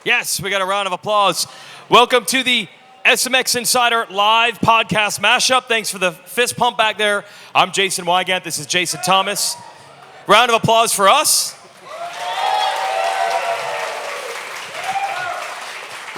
Yes, we got a round of applause. Welcome to the SMX Insider live podcast mashup. Thanks for the fist pump back there. I'm Jason Weigand. This is Jason Thomas. Round of applause for us.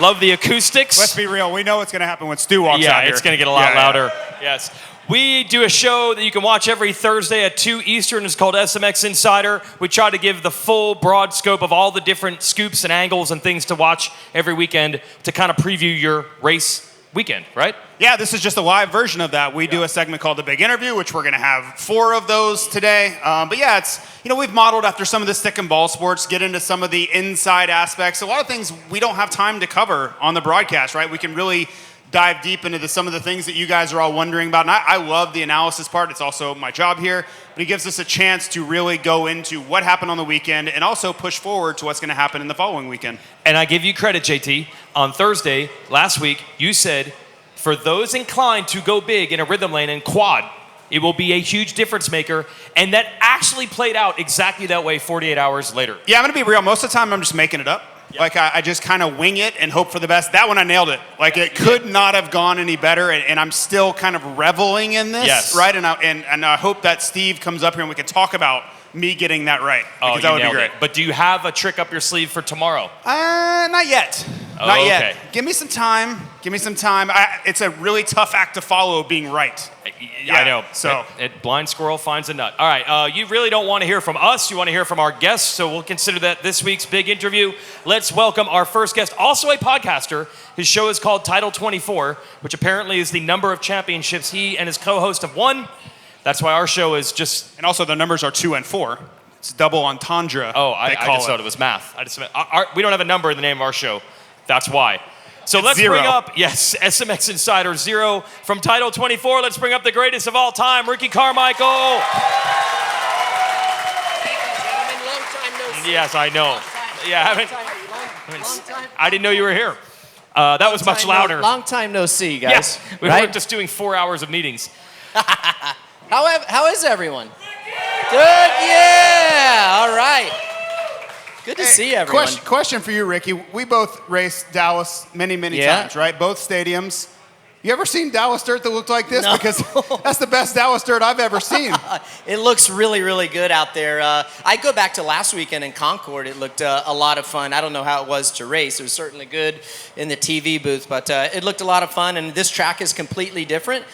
Love the acoustics. Let's be real. We know what's going to happen when Stu walks out here. Yeah, it's going to get a lot louder. Yes. We do a show that you can watch every Thursday at 2 Eastern. It's called SMX Insider. We try to give the full, broad scope of all the different scoops and angles and things to watch every weekend to kind of preview your race weekend, right? Yeah, this is just a live version of that. We do a segment called The Big Interview, which we're going to have 4 of those today. But yeah, it's, we've modeled after some of the stick and ball sports, get into some of the inside aspects. A lot of things we don't have time to cover on the broadcast, right? We can really dive deep into some of the things that you guys are all wondering about. And I love the analysis part. It's also my job here. But it gives us a chance to really go into what happened on the weekend and also push forward to what's going to happen in the following weekend. And I give you credit, JT. On Thursday, last week, you said, for those inclined to go big in a rhythm lane and quad, it will be a huge difference maker. And that actually played out exactly that way 48 hours later. Yeah, I'm going to be real. Most of the time, I'm just making it up. Yep. Like, I just kind of wing it and hope for the best. That one, I nailed it. Like, it could not have gone any better, and I'm still kind of reveling in this, right? And I hope that Steve comes up here and we can talk about me getting that right, because that would be great. But do you have a trick up your sleeve for tomorrow? Not yet. Not yet. Give me some time. It's a really tough act to follow, being right. I know. So, blind squirrel finds a nut. All right. You really don't want to hear from us. You want to hear from our guests. So we'll consider that this week's big interview. Let's welcome our first guest, also a podcaster. His show is called Title 24, which apparently is the number of championships he and his co-host have won. That's why our show is just... And also the numbers are 2 and 4. It's double entendre. Oh, I just thought it was math. We don't have a number in the name of our show. That's why. So let's bring up, SMX Insider 0 from Title 24. Let's bring up the greatest of all time, Ricky Carmichael. Thank you, gentlemen. Long time no see. Yes, I know. Long time. I didn't know you were here. That was much louder. Long time no see, guys. Yeah, we were just doing 4 hours of meetings. How is everyone? Good, yeah. All right. Good to see everyone. Question for you, Ricky. We both raced Dallas many times, right? Both stadiums. You ever seen Dallas dirt that looked like this? No. Because that's the best Dallas dirt I've ever seen. It looks really, really good out there. I go back to last weekend in Concord. It looked a lot of fun. I don't know how it was to race. It was certainly good in the TV booth, but it looked a lot of fun. And this track is completely different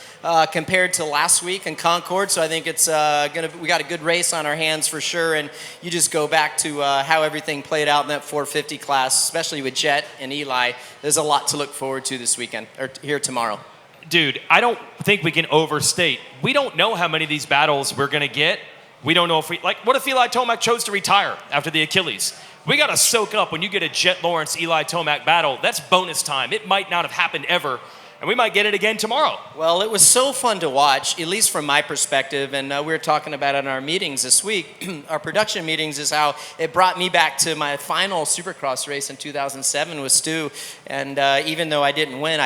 compared to last week in Concord. So I think it's we got a good race on our hands for sure. And you just go back to how everything played out in that 450 class, especially with Jet and Eli. There's a lot to look forward to this weekend, or here tomorrow. Dude, I don't think we can overstate. We don't know how many of these battles we're going to get. We don't know if what if Eli Tomac chose to retire after the Achilles? We got to soak up when you get a Jet Lawrence, Eli Tomac battle. That's bonus time. It might not have happened ever, and we might get it again tomorrow. Well, it was so fun to watch, at least from my perspective, and we were talking about it in our meetings this week. Our production meetings is how it brought me back to my final Supercross race in 2007 with Stu, and even though I didn't win,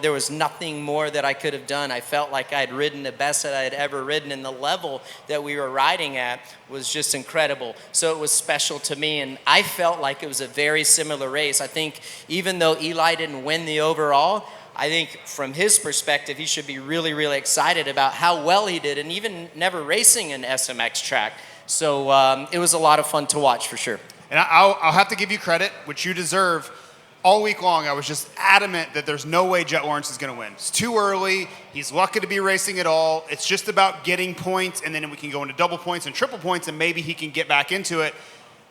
there was nothing more that I could have done. I felt like I had ridden the best that I had ever ridden, and the level that we were riding at was just incredible. So it was special to me, and I felt like it was a very similar race. I think even though Eli didn't win the overall, I think from his perspective, he should be really, really excited about how well he did, and even never racing an SMX track. So it was a lot of fun to watch for sure. And I'll have to give you credit, which you deserve. All week long, I was just adamant that there's no way Jet Lawrence is going to win. It's too early. He's lucky to be racing at all. It's just about getting points, and then we can go into double points and triple points, and maybe he can get back into it.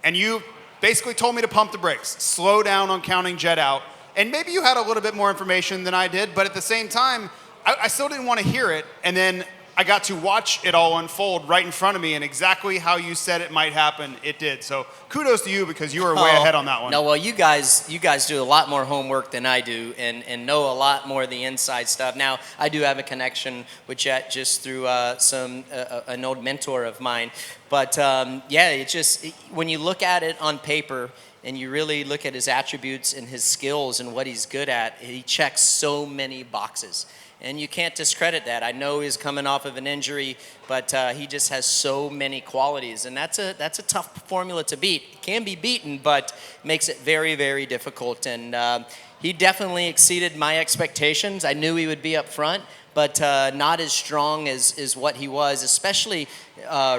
And you basically told me to pump the brakes, slow down on counting Jet out. And maybe you had a little bit more information than I did, but at the same time, I still didn't want to hear it. And then I got to watch it all unfold right in front of me, and exactly how you said it might happen, it did. So kudos to you, because you were way ahead on that one. No, well, you guys do a lot more homework than I do, and know a lot more of the inside stuff. Now, I do have a connection with Jet just through an old mentor of mine. But when you look at it on paper, and you really look at his attributes and his skills and what he's good at, he checks so many boxes. And you can't discredit that. I know he's coming off of an injury, but he just has so many qualities, and that's a tough formula to beat. It can be beaten, but makes it very, very difficult. And he definitely exceeded my expectations. I knew he would be up front, but not as strong as what he was, especially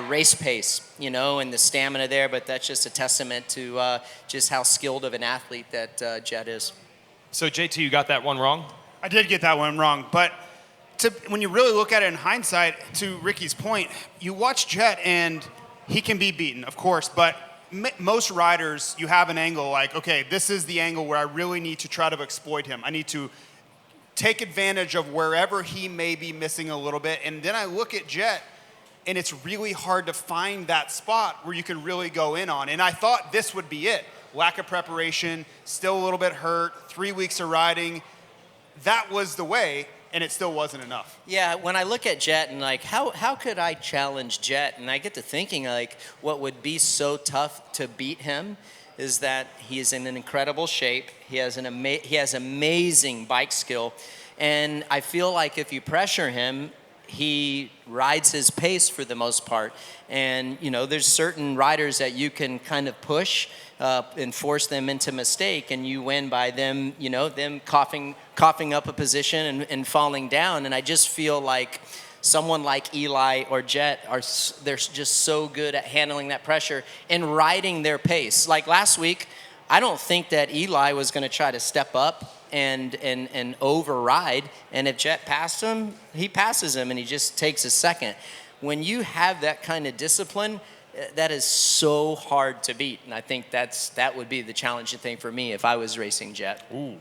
race pace, and the stamina there. But that's just a testament to just how skilled of an athlete that Jet is. So JT, you got that one wrong? I did get that one wrong, but when you really look at it in hindsight, to Ricky's point, you watch Jet and he can be beaten, of course, but most riders, you have an angle like, okay, this is the angle where I really need to try to exploit him. I need to take advantage of wherever he may be missing a little bit, and then I look at Jet, and it's really hard to find that spot where you can really go in on, and I thought this would be it. Lack of preparation, still a little bit hurt, 3 weeks of riding. That was the way, and it still wasn't enough. Yeah, when I look at Jet and like, how could I challenge Jet? And I get to thinking like, what would be so tough to beat him is that he is in an incredible shape. He has he has amazing bike skill, and I feel like if you pressure him, he rides his pace for the most part. And there's certain riders that you can kind of push and force them into mistake, and you win by them, them coughing up a position and falling down. And I just feel like someone like Eli or Jet they're just so good at handling that pressure and riding their pace. Like last week, I don't think that Eli was going to try to step up and override. And if Jet passed him, he passes him, and he just takes a second. When you have that kind of discipline, that is so hard to beat. And I think that would be the challenging thing for me if I was racing Jet. Ooh.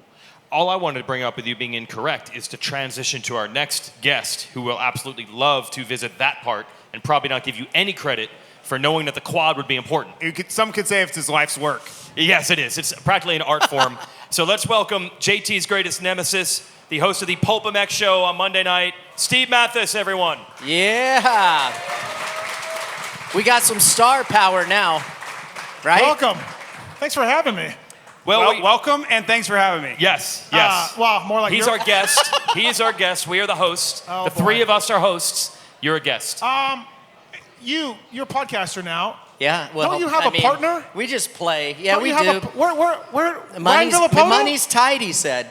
All I wanted to bring up with you being incorrect is to transition to our next guest, who will absolutely love to visit that part and probably not give you any credit for knowing that the quad would be important. Some could say it's his life's work. Yes, it is. It's practically an art form. So let's welcome JT's greatest nemesis, the host of the SMX show on Monday night, Steve Matthis, everyone. Yeah. We got some star power now, right? Welcome. Thanks for having me. Well, welcome, and thanks for having me. Yes. Well, more like He's our guest. He is our guest. We are the hosts. Oh, the boy. three of us are hosts. You're a guest. You're a podcaster now. Yeah. Well, Don't you have a partner? We just play. Yeah, Don't we you do. have Where The Ryan Villapoto? money's tight, he said.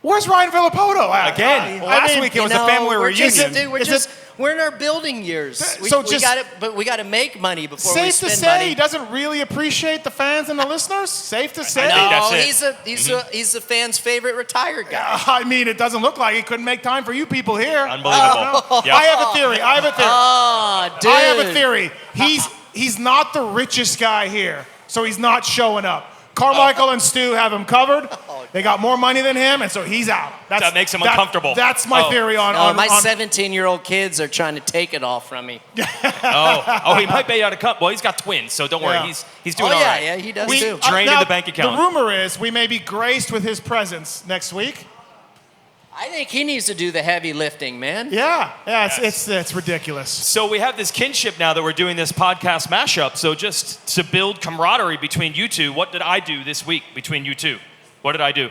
Where's Ryan Villapoto at? Again. Last week it was a family reunion. We're in our building years. We got to make money before we Safe to spend say, money. he doesn't really appreciate the fans and the listeners. Safe to say. That's No, it. he's the fans' favorite retired guy. I mean, it doesn't look like he couldn't make time for you people here. Unbelievable. Yeah. I have a theory. Oh, dude. I have a theory. He's not the richest guy here, so he's not showing up. Carmichael and Stu have him covered. They got more money than him, and so he's out. That makes him uncomfortable. That's my theory on my 17-year-old kids are trying to take it all from me. He might be out of cup. Well, he's got twins, so don't worry. Yeah. He's doing all right. Yeah, he does too. Drained in now, the bank account. The rumor is we may be graced with his presence next week. I think he needs to do the heavy lifting, man. Yeah, it's ridiculous. So we have this kinship now that we're doing this podcast mashup. So just to build camaraderie between you two, what did I do this week between you two? What did I do?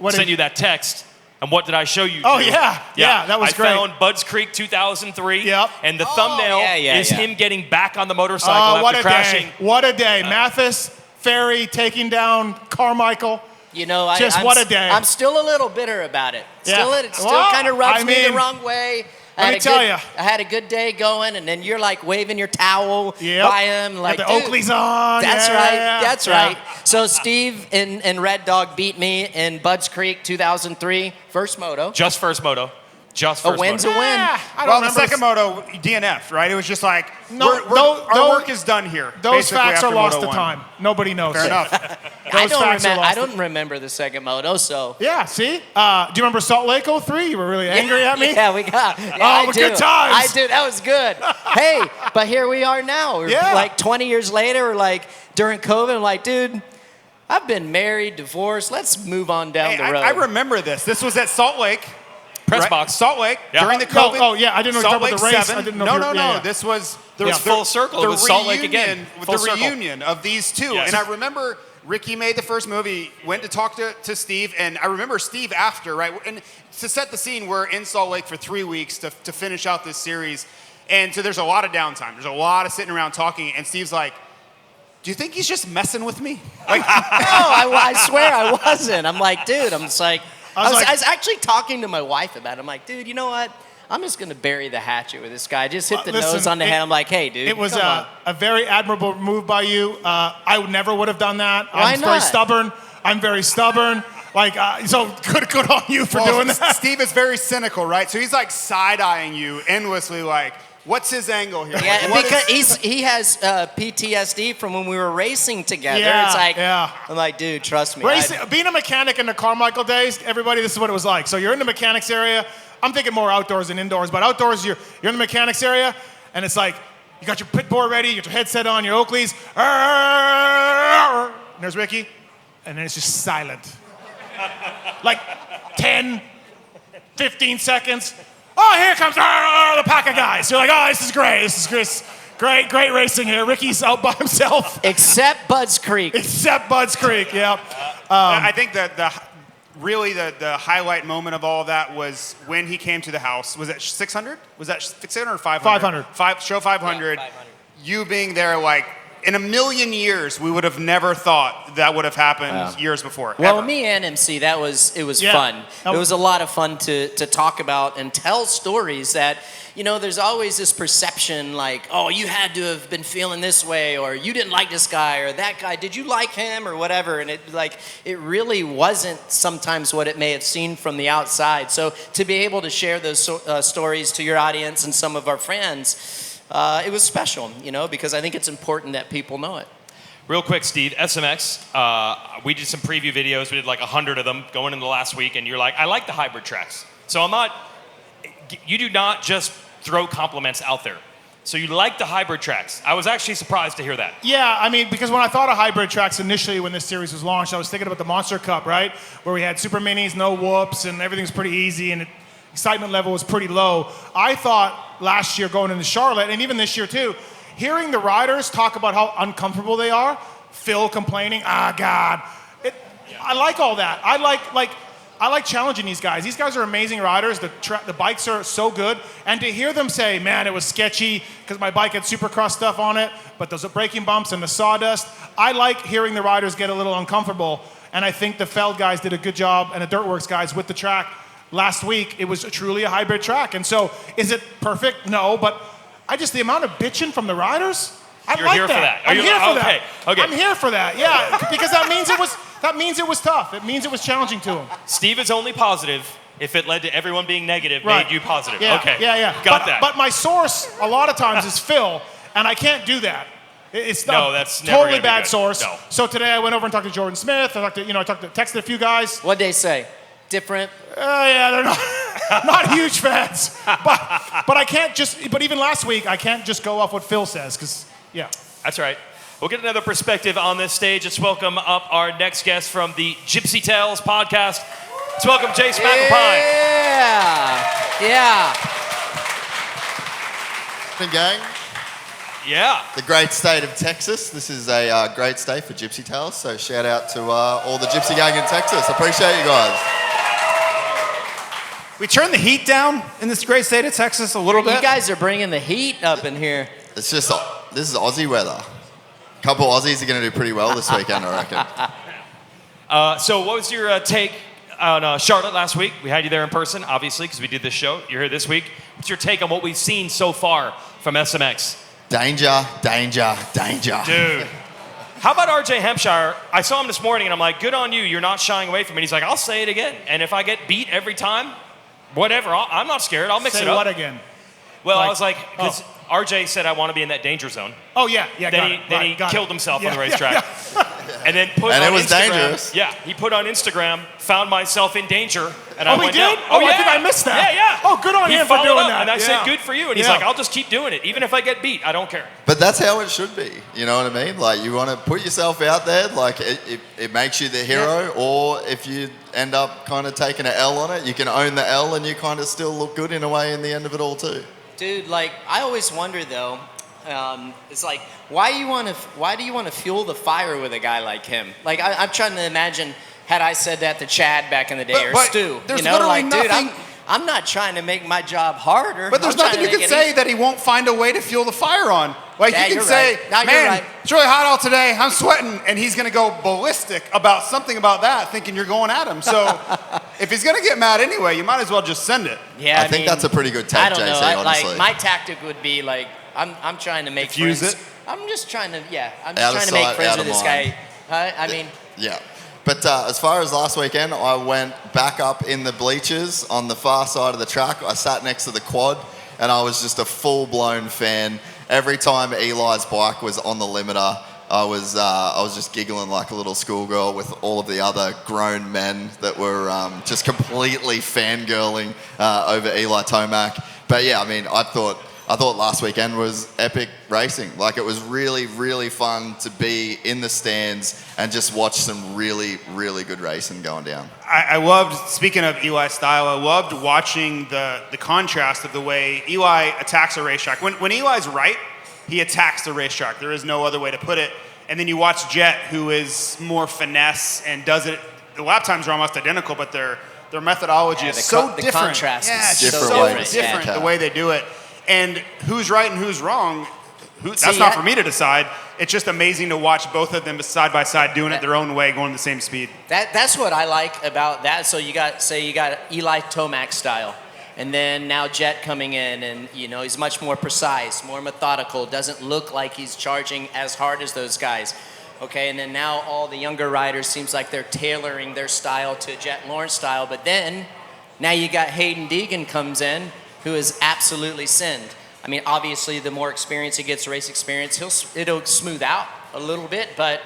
Send you that text. And what did I show you? Oh, yeah, that was great. I found Budds Creek 2003. Yep. And the thumbnail is him getting back on the motorcycle after crashing. What a day. Matthis, Ferry taking down Carmichael. What a day. I'm still a little bitter about it. It still Well, kind of rubs I me the mean, wrong way. let me tell ya. I had a good day going, and then you're like waving your towel Yep. by him. Like, the dude, Oakley's on. That's Yeah, right. yeah, That's yeah. right. So Steve and Red Dog beat me in Budds Creek 2003, first moto. Just first moto. Just A first win's moto. a win. I don't Well, the remember second moto, DNF, right? It was just like, No, our work is done here. Those basically, facts are after lost Moto to 1. time. Nobody knows. Fair enough. I Those facts are lost I don't remember the second moto, so. Yeah, see? Do you remember Salt Lake 03? You were really angry at me? Yeah, we got. Yeah, I but do. good times. I do. That was good. Hey, but here we are now. We're like 20 years later. We're like during COVID. I'm like, dude, I've been married, divorced. Let's move on down the road. I remember this. This was at Salt Lake. Press right? box. Salt Lake Yeah. during the COVID. I didn't know you were talking about the race. I didn't know if you were- No. yeah. This was There was full circle. It was Salt Lake again. Full The circle. reunion of these two, Yes. and I remember Ricky made the first movie, went to talk to Steve, and I remember Steve after, right? And to set the scene, we're in Salt Lake for 3 weeks to finish out this series. And so there's a lot of downtime. There's a lot of sitting around talking, and Steve's like, do you think he's just messing with me? Like, No, I swear I wasn't. I'm like, dude, I'm just like, I was actually talking to my wife about it. I'm like, dude, you know what? I'm just going to bury the hatchet with this guy. Just hit the nose on the head. I'm like, hey, dude. It was a very admirable move by you. I never would have done that. Why I'm not? very stubborn. I'm very stubborn. Like, so good on you for doing that. Steve is very cynical, right? So he's like side-eyeing you endlessly, like, what's his angle here? Yeah, Like, because he has PTSD from when we were racing together. Yeah, It's like, yeah. I'm like, dude, trust me. Being a mechanic in the Carmichael days, everybody, this is what it was like. So you're in the mechanics area. I'm thinking more outdoors than indoors, but outdoors, you're in the mechanics area, and it's like, you got your pit board ready, you got your headset on, your Oakleys, and there's Ricky, and then it's just silent. Like 10, 15 seconds. Oh, here comes the pack of guys. You're like, oh, this is great. This is great racing here. Ricky's out by himself. Except Bud's Creek. Except Bud's Creek, yeah. I think that the highlight moment of all of that was when he came to the house. Was that 600? Was that 600 or 500? 500. Show 500. Yeah, 500. You being there, like, in a million years, we would have never thought that would have happened years before. Well, ever. me and MC, it was Yeah. fun. It was a lot of fun to talk about and tell stories that, you know, there's always this perception like, oh, you had to have been feeling this way, or you didn't like this guy or that guy. Did you like him or whatever? And it really wasn't sometimes what it may have seemed from the outside. So to be able to share those stories to your audience and some of our friends, it was special, you know, because I think it's important that people know it. Real quick, Steve, SMX, we did some preview videos. We did like 100 of them going into the last week, and you're like, I like the hybrid tracks. So you do not just throw compliments out there. So you like the hybrid tracks. I was actually surprised to hear that. Yeah, I mean, because when I thought of hybrid tracks initially when this series was launched, I was thinking about the Monster Cup, right? Where we had super minis, no whoops, and everything's pretty easy, and excitement level was pretty low. I thought last year going into Charlotte, and even this year too, hearing the riders talk about how uncomfortable they are, Phil complaining, God. I like all that. I like challenging these guys. These guys are amazing riders. The bikes are so good. And to hear them say, man, it was sketchy because my bike had Supercross stuff on it, but those braking bumps and the sawdust. I like hearing the riders get a little uncomfortable. And I think the Feld guys did a good job, and the Dirtworks guys with the track. Last week, it was truly a hybrid track. And so, is it perfect? No, but the amount of bitching from the riders, You're here for that. I'm here for that. Okay. I'm here for that, yeah, because that means it was tough. It means it was challenging to them. Steve is only positive if it led to everyone being negative, Right. made you positive. Yeah, Okay. Yeah. Got that. But my source, a lot of times, is Phil, and I can't do that. It's not No, that's never totally gonna be bad good. source. No. So today I went over and talked to Jordan Smith. Texted a few guys. What'd they say? Different? Yeah, they're not huge fans. But I can't but even last week, I can't just go off what Phil says, because, yeah. That's right. We'll get another perspective on this stage. Let's welcome up our next guest from the Gypsy Tales podcast. Let's welcome Jace McAlpine. Yeah. Gang, Yeah. the great state of Texas. This is a great state for Gypsy Tales, so shout out to all the Gypsy gang in Texas. Appreciate you guys. We turned the heat down in this great state of Texas a little bit. You guys are bringing the heat up in here. It's just, this is Aussie weather. A couple Aussies are going to do pretty well this weekend, I reckon. So what was your take on Charlotte last week? We had you there in person, obviously, because we did this show. You're here this week. What's your take on what we've seen so far from SMX? Danger, danger, danger. Dude. How about RJ Hampshire? I saw him this morning, and I'm like, good on you. You're not shying away from it. He's like, I'll say it again. And if I get beat every time, whatever. I'm not scared. I'll mix Say it up. what again? Well, I Like- was like, because RJ said I want to be in that danger zone. Oh, yeah, Then he killed himself on the Yeah, racetrack. And then put And on it was Instagram, dangerous. Yeah, he put on Instagram, found myself in danger, and I Oh, he went did? down. Oh, yeah. I think I missed that. Yeah. Oh, good on He him for followed doing up, that. And I said, Yeah. good for you. And he's Yeah. like, I'll just keep doing it. Even if I get beat, I don't care. But that's how it should be. You know what I mean? Like, you want to put yourself out there, like, it makes you the hero, or if you end up kind of taking an L on it, you can own the L and you kind of still look good in a way in the end of it all, too. Dude, like, I always wonder, though, It's like, why do you want to fuel the fire with a guy like him? Like, I'm trying to imagine, had I said that to Chad back in the day, or Stu, there's you know, literally like, dude, nothing. I'm not trying to make my job harder. But there's nothing you can say that he won't find a way to fuel the fire on. Like, Yeah, you can you're say, right. No, you're man, right. it's really hot out today, I'm sweating, and he's going to go ballistic about something about that, thinking you're going at him. So if he's going to get mad anyway, you might as well just send it. Yeah, I think that's a pretty good take, I don't know. JC, honestly. Like, my tactic would be like, I'm trying to make Diffuse friends. it? I'm just trying to, I'm Out just of trying to make sight, friends out with of this mind. guy. I mean, Yeah. But as far as last weekend, I went back up in the bleachers on the far side of the track. I sat next to the quad, and I was just a full-blown fan. Every time Eli's bike was on the limiter, I was just giggling like a little schoolgirl with all of the other grown men that were just completely fangirling over Eli Tomac. But yeah, I mean, I thought last weekend was epic racing. Like, it was really, really fun to be in the stands and just watch some really, really good racing going down. I loved, speaking of Eli's style, I loved watching the contrast of the way Eli attacks a racetrack. When Eli's right, he attacks the racetrack. There is no other way to put it. And then you watch Jet, who is more finesse and does it. The lap times are almost identical, but their methodology is so different. The contrast yeah, is it's different so way to different attack. the way they do it. And who's right and who's wrong, that's See, not for me to decide. It's just amazing to watch both of them side by side doing it their own way, going the same speed. that's what I like about that. So you got Eli Tomac style, and then now Jet coming in, and he's much more precise, more methodical. Doesn't look like he's charging as hard as those guys. Okay, and then now all the younger riders seems like they're tailoring their style to Jet Lawrence style. But then now you got Hayden Deegan comes in, who is absolutely sinned. I mean, obviously, the more experience he gets, race experience, it'll smooth out a little bit. But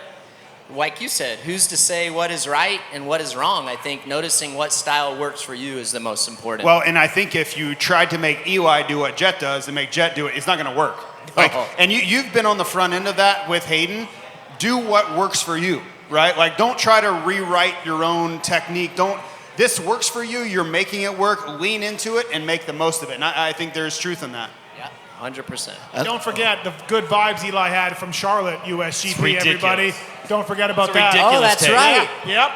like you said, who's to say what is right and what is wrong? I think noticing what style works for you is the most important. Well, and I think if you tried to make Eli do what Jet does and make Jet do it, it's not going to work. And you've been on the front end of that with Hayden. Do what works for you, right? Like, don't try to rewrite your own technique. This works for you. You're making it work. Lean into it and make the most of it. And I think there's truth in that. Yeah, 100%. Don't forget the good vibes Eli had from Charlotte, USGP, everybody. Don't forget about It's a that. ridiculous Oh, that's take. right. Yep.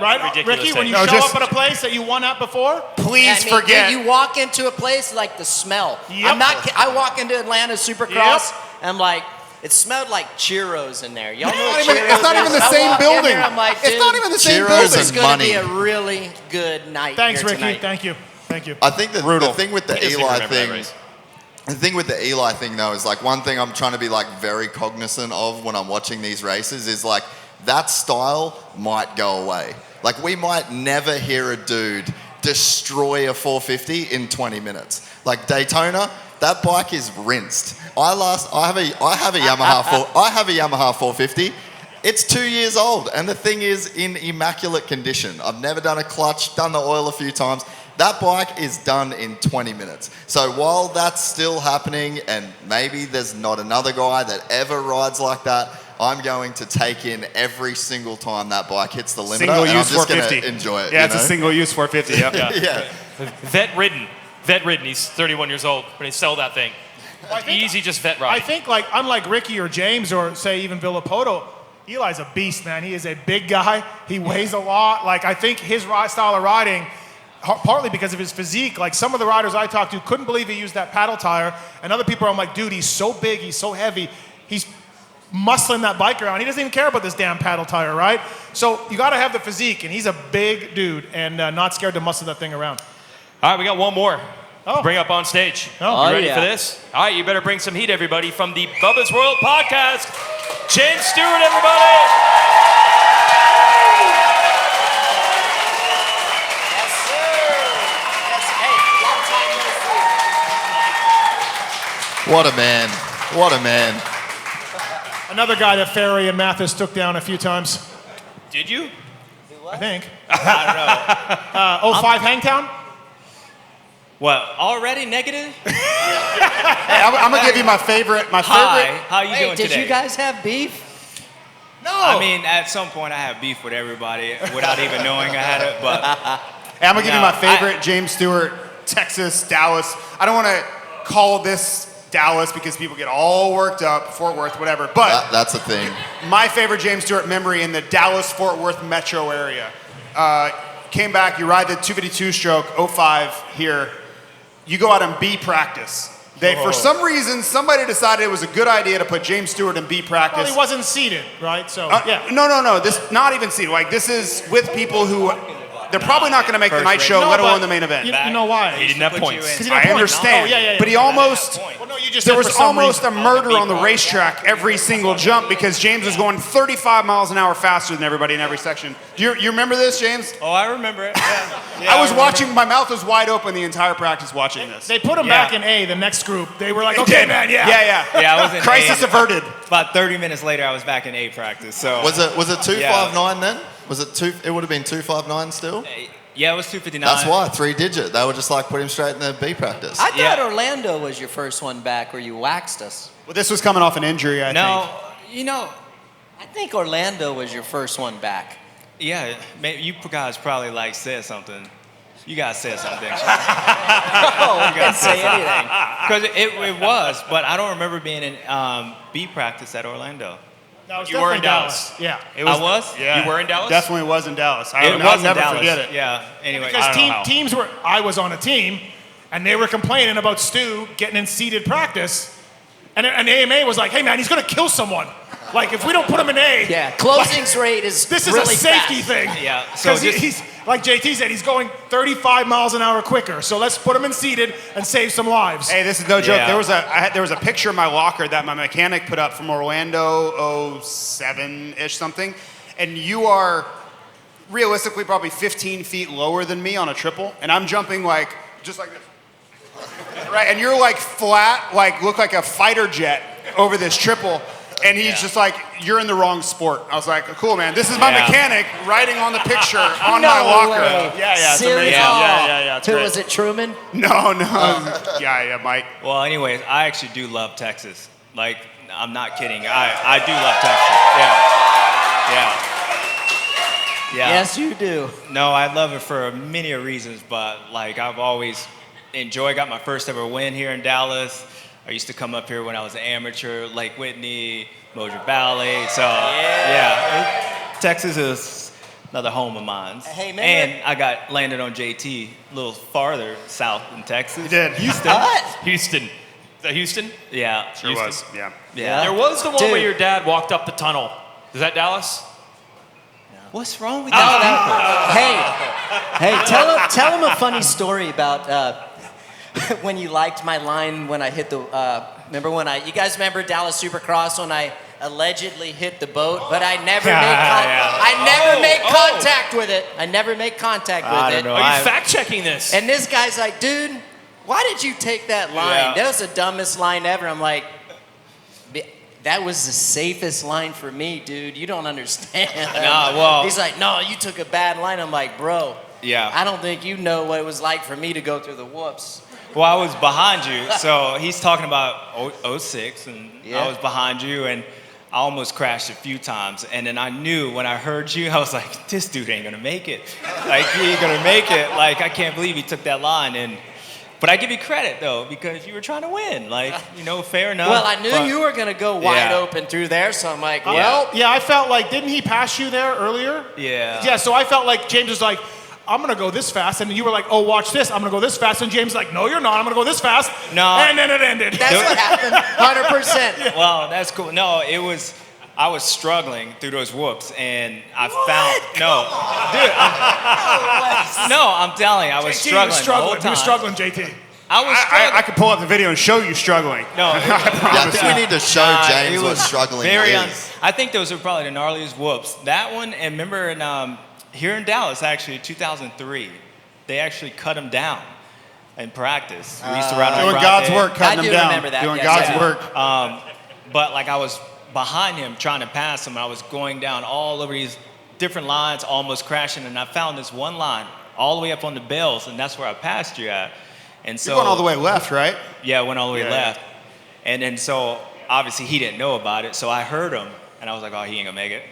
Right, Ridiculous Ricky, when take. you No, show just- up at a place that you won at before, Please I mean, forget. You walk into a place like the smell. Yep. I walk into Atlanta Supercross, and I'm like, it smelled like churros in there. Y'all know what churros It's not even the is? I same walk in building. there, I'm like, It's not even the same Churros building. This is and going to money. be a really good night. thanks, here Ricky. tonight. Thank you. Thank you. I think that the Brutal. thing with the He doesn't Eli remember that thing, race. the thing with the Eli thing though is like one thing I'm trying to be like very cognizant of when I'm watching these races is like that style might go away. Like, we might never hear a dude destroy a 450 in 20 minutes. Like Daytona, that bike is rinsed. I have a Yamaha 450. It's 2 years old, and the thing is in immaculate condition. I've never done a clutch, done the oil a few times. That bike is done in 20 minutes. So while that's still happening, and maybe there's not another guy that ever rides like that, I'm going to take in every single time that bike hits the limiter, and I'm Single-use just going 450. to enjoy it. Yeah, it's a single-use 450. Yeah. Yeah. Vet-ridden. He's 31 years old when he sell that thing. I think- Easy, just vet I ride. think, like, unlike Ricky or James or say even Villapoto, Eli's a beast, man. He is a big guy. He weighs a lot. Like, I think his style of riding, partly because of his physique, like some of the riders I talked to couldn't believe he used that paddle tire, and other people I'm like, dude, he's so big, he's so heavy, he's muscling that bike around. He doesn't even care about this damn paddle tire, right? So you got to have the physique, and he's a big dude and not scared to muscle that thing around. All right, we got one more. Oh. Bring up on stage. Oh. You ready yeah. for this? All right, you better bring some heat, everybody, from the Bubba's World Podcast. James Stewart, everybody. Yes, sir. Yes, hey, long time no see. What a man. What a man. Another guy that Ferry and Matthis took down a few times, Did you? I think. I don't know. 05 Hangtown? What? Already negative? Hey, I'm gonna give you my favorite. Hi. How you Hey, doing did today? you guys have beef? No. I mean, at some point I have beef with everybody without even knowing I had it. But Hey, I'm gonna give you No, my favorite. James Stewart, Texas, Dallas. I don't want to call this Dallas because people get all worked up, Fort Worth, whatever. But That's a thing. my favorite James Stewart memory in the Dallas-Fort Worth metro area. Came back, you ride the 252 stroke, 05 here. You go out and B practice. For some reason, somebody decided it was a good idea to put James Stewart in B practice. Well, he wasn't seated, right? So, yeah. No. This not even seated. Like, this is with people who they're probably not going to make the night show, let alone the main event. You know why? He didn't have points. I understand. Oh, yeah. But he almost. Well, no, you just There said was for some almost reason. a murder on the racetrack every single jump because James was going 35 miles an hour faster than everybody in every section. You remember this, James? Oh, I remember it. Yeah. I was watching. My mouth was wide open the entire practice watching this. They put him back in A, the next group. They were like, okay, man, Yeah. Yeah, I was in Crisis A. averted. About 30 minutes later, I was back in A practice. So Was it 259 then? Was it two? It would have been 259 still. yeah, it was 259. That's why 3-digit. They were just like put him straight in the B practice. I thought Yeah. Orlando was your first one back where you waxed us. Well, this was coming off an injury, I No, think. you know, I think Orlando was your first one back. yeah, maybe you guys probably like said something. You guys said something. Oh, I didn't say anything. Because it was, but I don't remember being in B practice at Orlando. No, it's You were in definitely Dallas. Yeah. I was? Yeah. You were in Dallas? Definitely was in Dallas. It was I'll in never Dallas. forget it. Yeah. Anyway, Because I don't know how. teams were, I was on a team, and they were complaining about Stu getting in seated practice. And AMA was like, hey, man, he's going to kill someone. Like, if we don't put him in A. Yeah, closings rate is This is really a safety fast. thing. Yeah, so Because just- he's, like JT said, he's going 35 miles an hour quicker. So let's put him in seated and save some lives. Hey, this is no joke. Yeah. There was a picture in my locker that my mechanic put up from Orlando 07-ish something, and you are realistically probably 15 feet lower than me on a triple, and I'm jumping like just like this, right? And you're like flat, like look like a fighter jet over this triple. And he's just like, you're in the wrong sport. I was like, cool, man. This is my Yeah. mechanic writing on the picture on No my locker. way. Yeah, it's Serious? amazing. Yeah. It's Who great. was it, Truman? No. Yeah, Mike. Well, anyways, I actually do love Texas. Like, I'm not kidding. I do love Texas. Yeah. Yes, you do. No, I love it for many reasons, but like I've always enjoyed. Got my first ever win here in Dallas. I used to come up here when I was an amateur, Lake Whitney, Moser Valley. So Texas is another home of mine. Hey, man. And I got landed on JT a little farther south in Texas. You did. Houston. What? Houston. Is that Houston? Yeah. Sure Houston. was. Yeah. Yeah. There was the one Dude. where your dad walked up the tunnel. Is that Dallas? What's wrong with No, that? hey, tell him a funny story about when you liked my line when I hit the. Remember when you guys remember Dallas Supercross when I allegedly hit the boat, but I never made contact with it. I never make contact with I it. don't know. Are you fact checking this? And this guy's like, dude, why did you take that line? Yeah. That was the dumbest line ever. I'm like, that was the safest line for me, dude. You don't understand. Nah, well- He's like, no, you took a bad line. I'm like, bro. Yeah. I don't think you know what it was like for me to go through the whoops. Well, I was behind you, so he's talking about 06, and Yeah. I was behind you, and I almost crashed a few times. And then I knew when I heard you, I was like, this dude ain't gonna make it. Like, he ain't gonna make it. Like, I can't believe he took that line. But I give you credit, though, because you were trying to win. Like, fair enough. Well, I knew but- you were going to go wide Yeah. open through there, so I'm like, Yeah. well, Yeah, I felt like, didn't he pass you there earlier? Yeah. Yeah, so I felt like James was like, I'm going to go this fast. And you were like, oh, watch this. I'm going to go this fast. And James was like, no, you're not. I'm going to go this fast. No. And then it ended. that's what happened, 100%. Well, that's cool. No, I was struggling through those whoops, and I found I'm telling you, I was JT, struggling the whole He time. was struggling, JT. I was struggling. I could pull up the video and show you struggling. No, Yeah, I think we need to show James it what was struggling very is. I think those are probably the gnarliest whoops. That one, and remember here in Dallas, actually, 2003, they actually cut him down in practice. We used to ride on Doing Friday. God's work, I cutting do him down. remember that, Doing yes, God's yeah. work. But like I was behind him trying to pass him. I was going down all over these different lines, almost crashing, and I found this one line all the way up on the bells, and that's where I passed you at. And so You're going all the way left, right? Yeah, I went all the way Yeah, left. And then so obviously he didn't know about it, so I heard him And I was like, oh, he ain't gonna make it.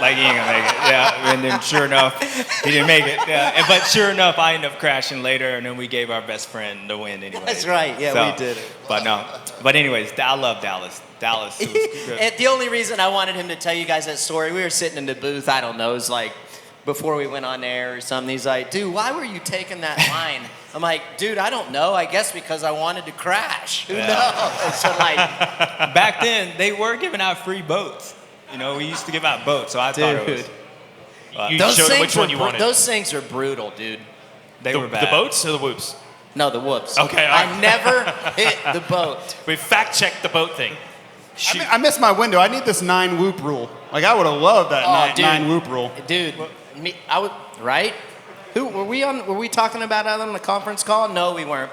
Like, he ain't gonna make it. Yeah, and then sure enough, he didn't make it. Yeah, but sure enough, I ended up crashing later, and then we gave our best friend the win anyway. That's right. Yeah, we did it. But no. But anyways, I love Dallas. Dallas was good. And the only reason I wanted him to tell you guys that story, we were sitting in the booth, I don't know, it was like before we went on air or something. He's like, dude, why were you taking that line? I'm like, dude, I don't know. I guess because I wanted to crash. Who knows? So like, back then, they were giving out free boats. You know, we used to give out boats, so I thought it was. You showed them which one you wanted. Those things are brutal, dude. They were bad. The boats or the whoops? No, the whoops. Okay, all I right. never hit the boat. We fact-checked the boat thing. I missed my window. I need this 9 whoop rule. Like, I would have loved that dude. 9 whoop rule. Dude, I would, right? Who were we talking about that on the conference call? No, we weren't.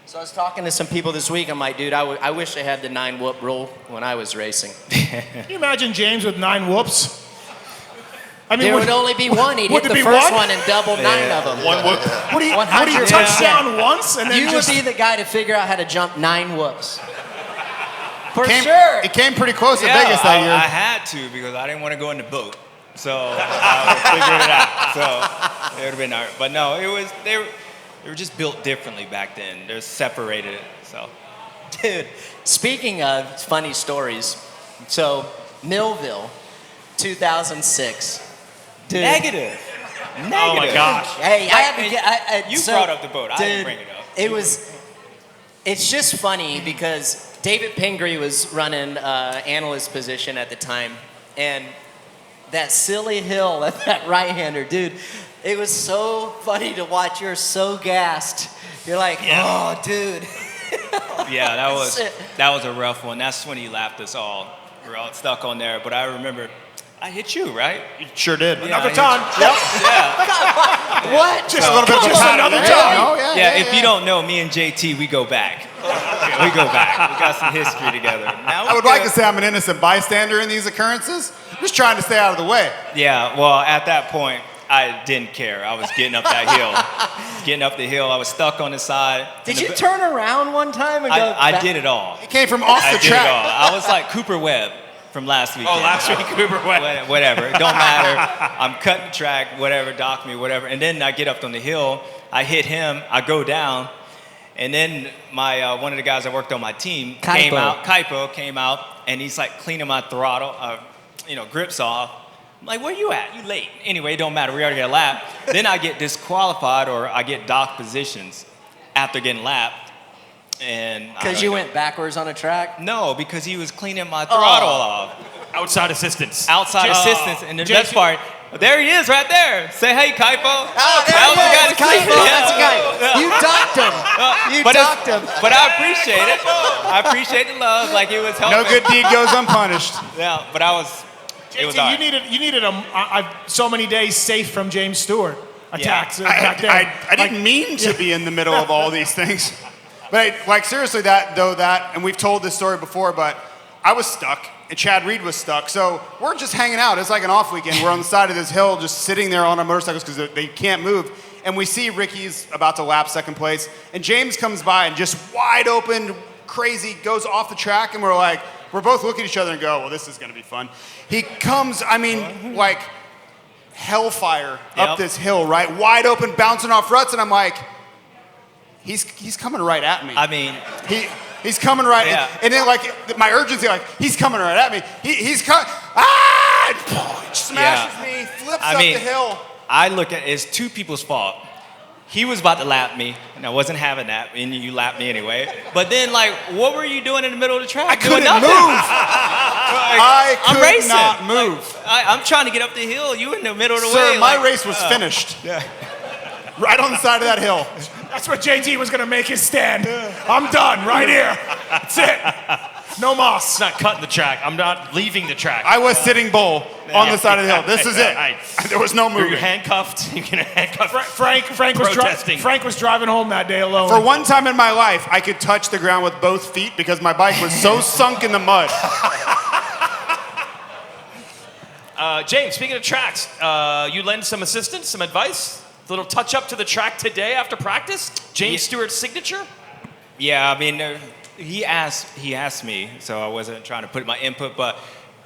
So I was talking to some people this week. I'm like, dude, I wish they had the 9 whoop rule when I was racing. Can you imagine James with 9 whoops? I mean, There would only be one. He'd hit would the it be first one? one and double 9 of them. One whoop. What do you 100%. touch down once and then You just... would be the guy to figure out how to jump 9 whoops. For Came- sure. It came pretty close Yeah, at Vegas that year. I had to because I didn't want to go in the boat. So I figured it out. So it would have been hard. But no, they were just built differently back then. They're separated. So Dude, speaking of funny stories, so Millville, 2006. Dude. negative. Oh my gosh. Hey, I have to get. You brought up the boat. I didn't bring it up. It's just funny because David Pingree was running analyst position at the time, and that silly hill, that right-hander, dude, it was so funny to watch. You're so gassed. You're like, oh, dude. Yeah, that was a rough one. That's when he lapped us all. We're all stuck on there. But I remember, I hit you, right? You sure did. Yeah, Another I hit time. you. Yeah. What? Just a little bit of Just time. another Yeah. time. Oh, yeah, Yeah, yeah, if you don't know, me and JT, we go back. We go back. We got some history together. Now I would like to say I'm an innocent bystander in these occurrences. I'm just trying to stay out of the way. Yeah, well, at that point, I didn't care. I was getting up that hill. Getting up the hill. I was stuck on the side. Did you turn around one time and go I back? did it all. It came from off I the did track. it all. I was like Cooper Webb from last week. Oh, last week, Cooper Webb. Whatever. It don't matter. I'm cutting the track, whatever, dock me, whatever. And then I get up on the hill. I hit him. I go down. And then my one of the guys that worked on my team came out. Kaipo came out, and he's like cleaning my throttle, grips off. I'm like, where you at? You late. Anyway, it don't matter. We already got a lap. Then I get disqualified or I get docked positions after getting lapped. Because you went backwards on a track? No, because he was cleaning my throttle off. Outside assistance. Outside assistance. And the best part, there he is right there. Say hey, Kaipo. Oh, there That was the guy he is, that cleaned Kaipo. it. That's the guy. You docked him. You docked him. But I appreciate it. I appreciate the love. Like, it was helping. No good deed goes unpunished. Yeah, but it was all right. You needed so many days safe from James Stewart attacks back there. I didn't mean to be in the middle of all these things. But like seriously, and we've told this story before, but I was stuck and Chad Reed was stuck. So we're just hanging out. It's like an off weekend. We're on the side of this hill just sitting there on our motorcycles because they can't move. And we see Ricky's about to lap second place. And James comes by and just wide open, crazy, goes off the track. And we're both looking at each other and go, well, this is going to be fun. He comes, like hellfire up this hill, right? Wide open, bouncing off ruts. And I'm like, he's coming right at me. I mean, he's coming right. Yeah. And then my urgency, he's coming right at me. He's coming. He smashes me, flips up the hill. I look at it as two people's fault. He was about to lap me, and I wasn't having that, and you lapped me anyway. But then, what were you doing in the middle of the track? I couldn't move. I'm racing. Not move. I'm trying to get up the hill. You in the middle of the way. Sir, my race was finished. Yeah. Right on the side of that hill. That's what JT was going to make his stand. I'm done right here. That's it. No moss. It's not cutting the track. I'm not leaving the track. I was sitting bull on the side of the hill. This is it. There was no movement. You're handcuffed. You can handcuff. Frank was driving home that day alone. For one time in my life, I could touch the ground with both feet because my bike was so sunk in the mud. James, speaking of tracks, you lend some assistance, some advice? A little touch up to the track today after practice? James Stewart's signature? Yeah, I mean, he asked me, so I wasn't trying to put my input, but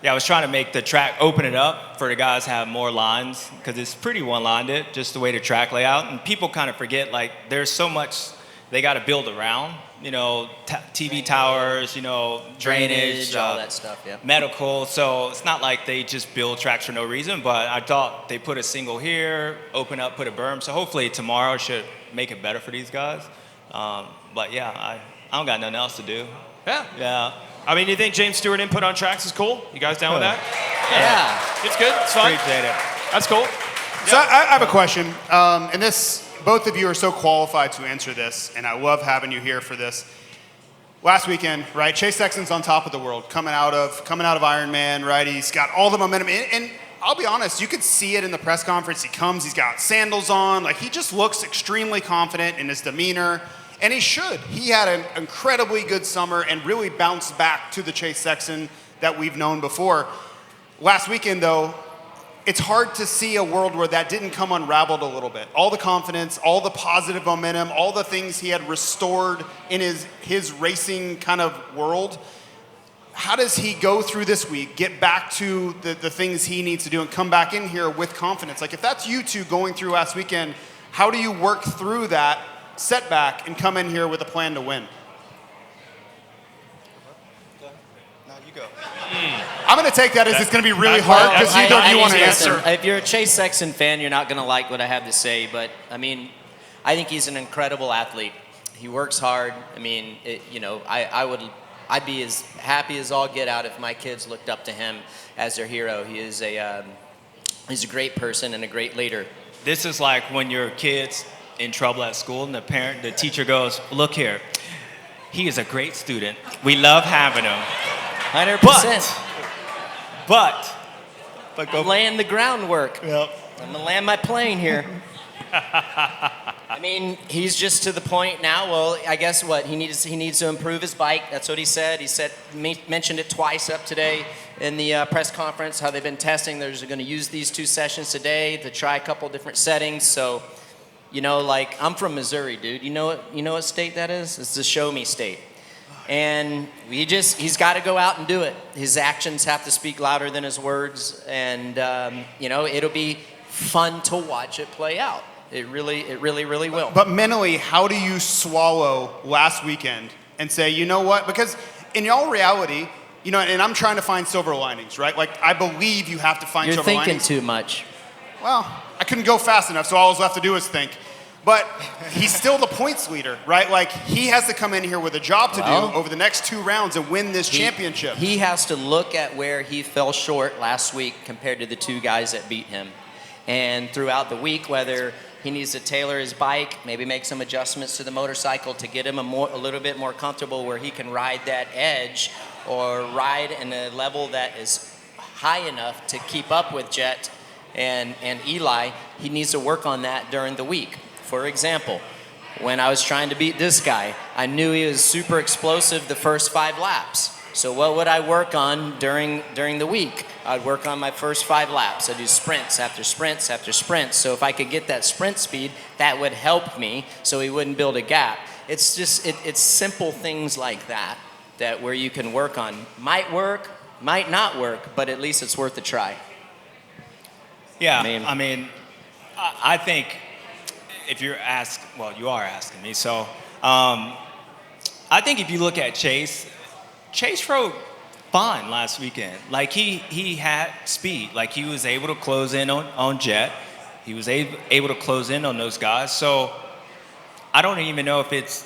Yeah, I was trying to make the track, open it up for the guys to have more lines, because it's pretty one-lined, just the way the track layout. And people kind of forget, like, there's so much they got to build around, you know, TV towers, you know, drainage, all that stuff, yeah. medical. So it's not like they just build tracks for no reason, but I thought they put a single here, open up, put a berm. So hopefully tomorrow should make it better for these guys. But yeah, I don't got nothing else to do. Yeah. Yeah. I mean, you think James Stewart input on tracks is cool? You guys down with that? Yeah. It's good. It's fun. Appreciate it. That's cool. So I have a question, and both of you are so qualified to answer this, and I love having you here for this. Last weekend, right? Chase Sexton's on top of the world, coming out of Ironman, right? He's got all the momentum, and I'll be honest, you could see it in the press conference. He comes, he's got sandals on, like he just looks extremely confident in his demeanor. And he should. He had an incredibly good summer and really bounced back to the Chase Sexton that we've known before. Last weekend, though, it's hard to see a world where that didn't come unraveled a little bit. All the confidence, all the positive momentum, all the things he had restored in his racing kind of world. How does he go through this week, get back to the things he needs to do, and come back in here with confidence? Like, if that's you two going through last weekend, how do you work through that setback and come in here with a plan to win? No, you go. I'm going to take that as it's going to be really hard because neither of you want to answer. If you're a Chase Sexton fan, you're not going to like what I have to say, but I mean, I think he's an incredible athlete. He works hard. I mean, I'd be as happy as all get out if my kids looked up to him as their hero. He's a great person and a great leader. This is like when your kid's in trouble at school and the teacher goes, look here, he is a great student. We love having him. 100%. But go. I'm laying the groundwork. Yep. I'm going to land my plane here. I mean, he's just to the point now. Well, I guess what he needs to improve his bike. That's what he said. Mentioned it twice up today in the press conference, how they've been testing. They're going to use these 2 sessions today to try a couple different settings. So, you know, like, I'm from Missouri, dude. You know what state that is? It's the show me state. And he's got to go out and do it. His actions have to speak louder than his words. And, it'll be fun to watch it play out. It really will. But mentally, how do you swallow last weekend and say, you know what? Because in all reality, you know, and I'm trying to find silver linings, right? Like, I believe you have to find silver linings. You're thinking too much. Well, I couldn't go fast enough, so all I was left to do is think. But he's still the points leader, right? Like, he has to come in here with a job to do over the next 2 rounds and win this championship. He has to look at where he fell short last week compared to the 2 guys that beat him. And throughout the week, whether he needs to tailor his bike, maybe make some adjustments to the motorcycle to get him a little bit more comfortable where he can ride that edge or ride in a level that is high enough to keep up with Jet and Eli, he needs to work on that during the week. For example, when I was trying to beat this guy, I knew he was super explosive the first 5 laps. So what would I work on during the week? I'd work on my first 5 laps. I'd do sprints after sprints after sprints. So if I could get that sprint speed, that would help me so he wouldn't build a gap. It's just, it's simple things like that where you can work on. Might work, might not work, but at least it's worth a try. Yeah, I think if you are asking me. So I think if you look at Chase rode fine last weekend. Like, he had speed. Like, he was able to close in on Jet. He was able to close in on those guys. So I don't even know if it's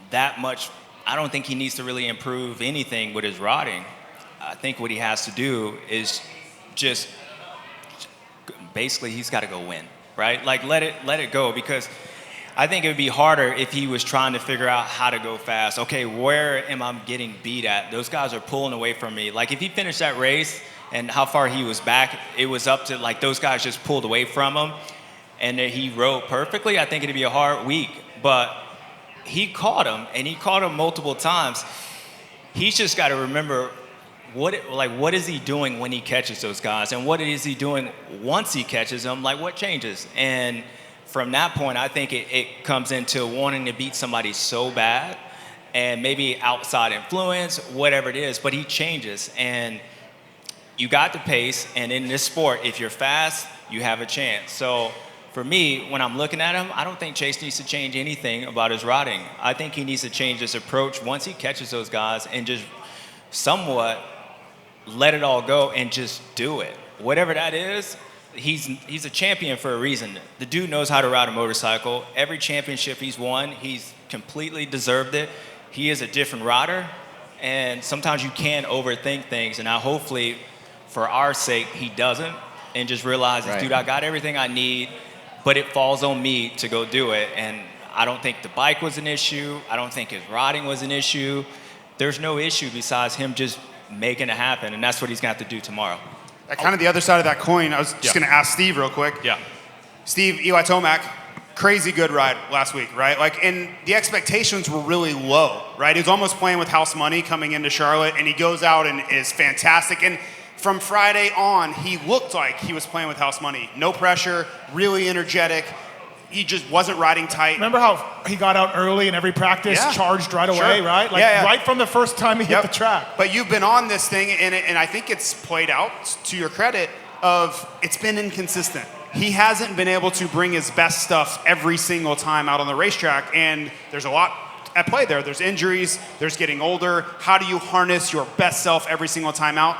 that much. I don't think he needs to really improve anything with his riding. I think what he has to do is just basically he's got to go win, right? Like, let it go, because I think it would be harder if he was trying to figure out how to go fast. Okay, where am I getting beat at? Those guys are pulling away from me. Like, if he finished that race and how far he was back, it was up to, like, those guys just pulled away from him and he rode perfectly. I think it'd be a hard week, but he caught him, and he caught him multiple times. He's just got to remember what is he doing when he catches those guys, and what is he doing once he catches them? Like, what changes? And from that point, I think it comes into wanting to beat somebody so bad, and maybe outside influence, whatever it is, but he changes. And you got the pace, and in this sport, if you're fast, you have a chance. So for me, when I'm looking at him, I don't think Chase needs to change anything about his riding. I think he needs to change his approach once he catches those guys and just somewhat let it all go and just do it. Whatever that is, he's a champion for a reason. The dude knows how to ride a motorcycle. Every championship he's won, he's completely deserved it. He is a different rider, and sometimes you can overthink things, and now hopefully, for our sake, he doesn't, and just realizes, dude, I got everything I need, but it falls on me to go do it. And I don't think the bike was an issue. I don't think his riding was an issue. There's no issue besides him just making it happen, and that's what he's going to have to do tomorrow. Kind of the other side of that coin, I was just going to ask Steve real quick. Yeah. Steve, Eli Tomac, crazy good ride last week, right? And the expectations were really low, right? He was almost playing with house money coming into Charlotte, and he goes out and is fantastic. And from Friday on, he looked like he was playing with house money. No pressure, really energetic. He just wasn't riding tight. Remember how he got out early in every practice, charged right away, right? Right from the first time he hit the track. But you've been on this thing, and I think it's played out, to your credit, of it's been inconsistent. He hasn't been able to bring his best stuff every single time out on the racetrack, and there's a lot at play there. There's injuries, there's getting older. How do you harness your best self every single time out?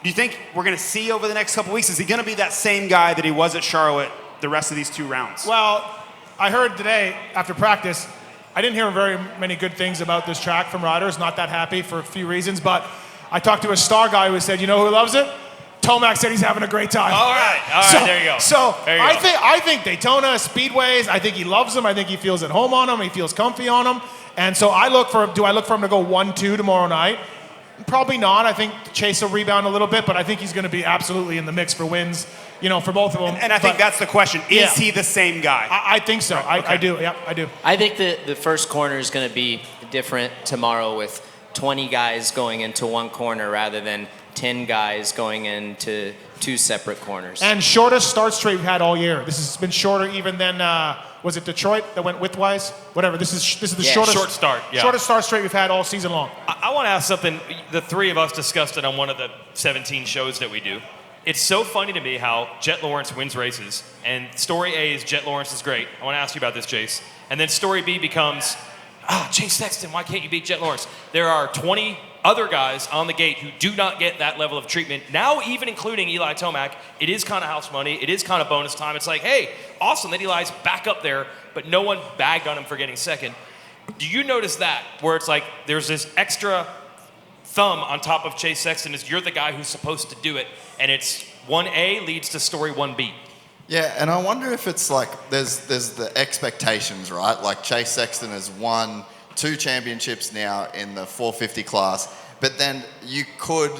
Do you think we're going to see over the next couple weeks, is he going to be that same guy that he was at Charlotte the rest of these 2 rounds? Well, I heard today after practice, I didn't hear very many good things about this track from riders, not that happy for a few reasons, but I talked to a star guy who said, you know who loves it? Tomac said he's having a great time. All right, there you go. So there you I think Daytona, Speedways, I think he loves them. I think he feels at home on them. He feels comfy on them. And so do I look for him to go 1-2 tomorrow night? Probably not. I think Chase will rebound a little bit, but I think he's going to be absolutely in the mix for wins, for both of them. And I think that's the question. Is he the same guy? I think so. Right, okay. I do. Yeah, I do. I think the first corner is going to be different tomorrow with 20 guys going into one corner rather than 10 guys going into 2 separate corners. And shortest start straight we've had all year. This has been shorter even than, was it Detroit that went widthwise? Whatever. This is the shortest short start. Yeah. Shortest start straight we've had all season long. I want to ask something. The 3 of us discussed it on one of the 17 shows that we do. It's so funny to me how Jet Lawrence wins races, and story A is Jet Lawrence is great. I want to ask you about this, Chase. And then story B becomes, Chase Sexton, why can't you beat Jet Lawrence? There are 20 other guys on the gate who do not get that level of treatment. Now, even including Eli Tomac, it is kind of house money. It is kind of bonus time. It's like, hey, awesome that Eli's back up there, but no one bagged on him for getting second. Do you notice that, where it's like there's this extra thumb on top of Chase Sexton is you're the guy who's supposed to do it, and it's 1A leads to story 1B. Yeah, and I wonder if it's like there's the expectations, right? Like Chase Sexton has won 2 championships now in the 450 class, but then you could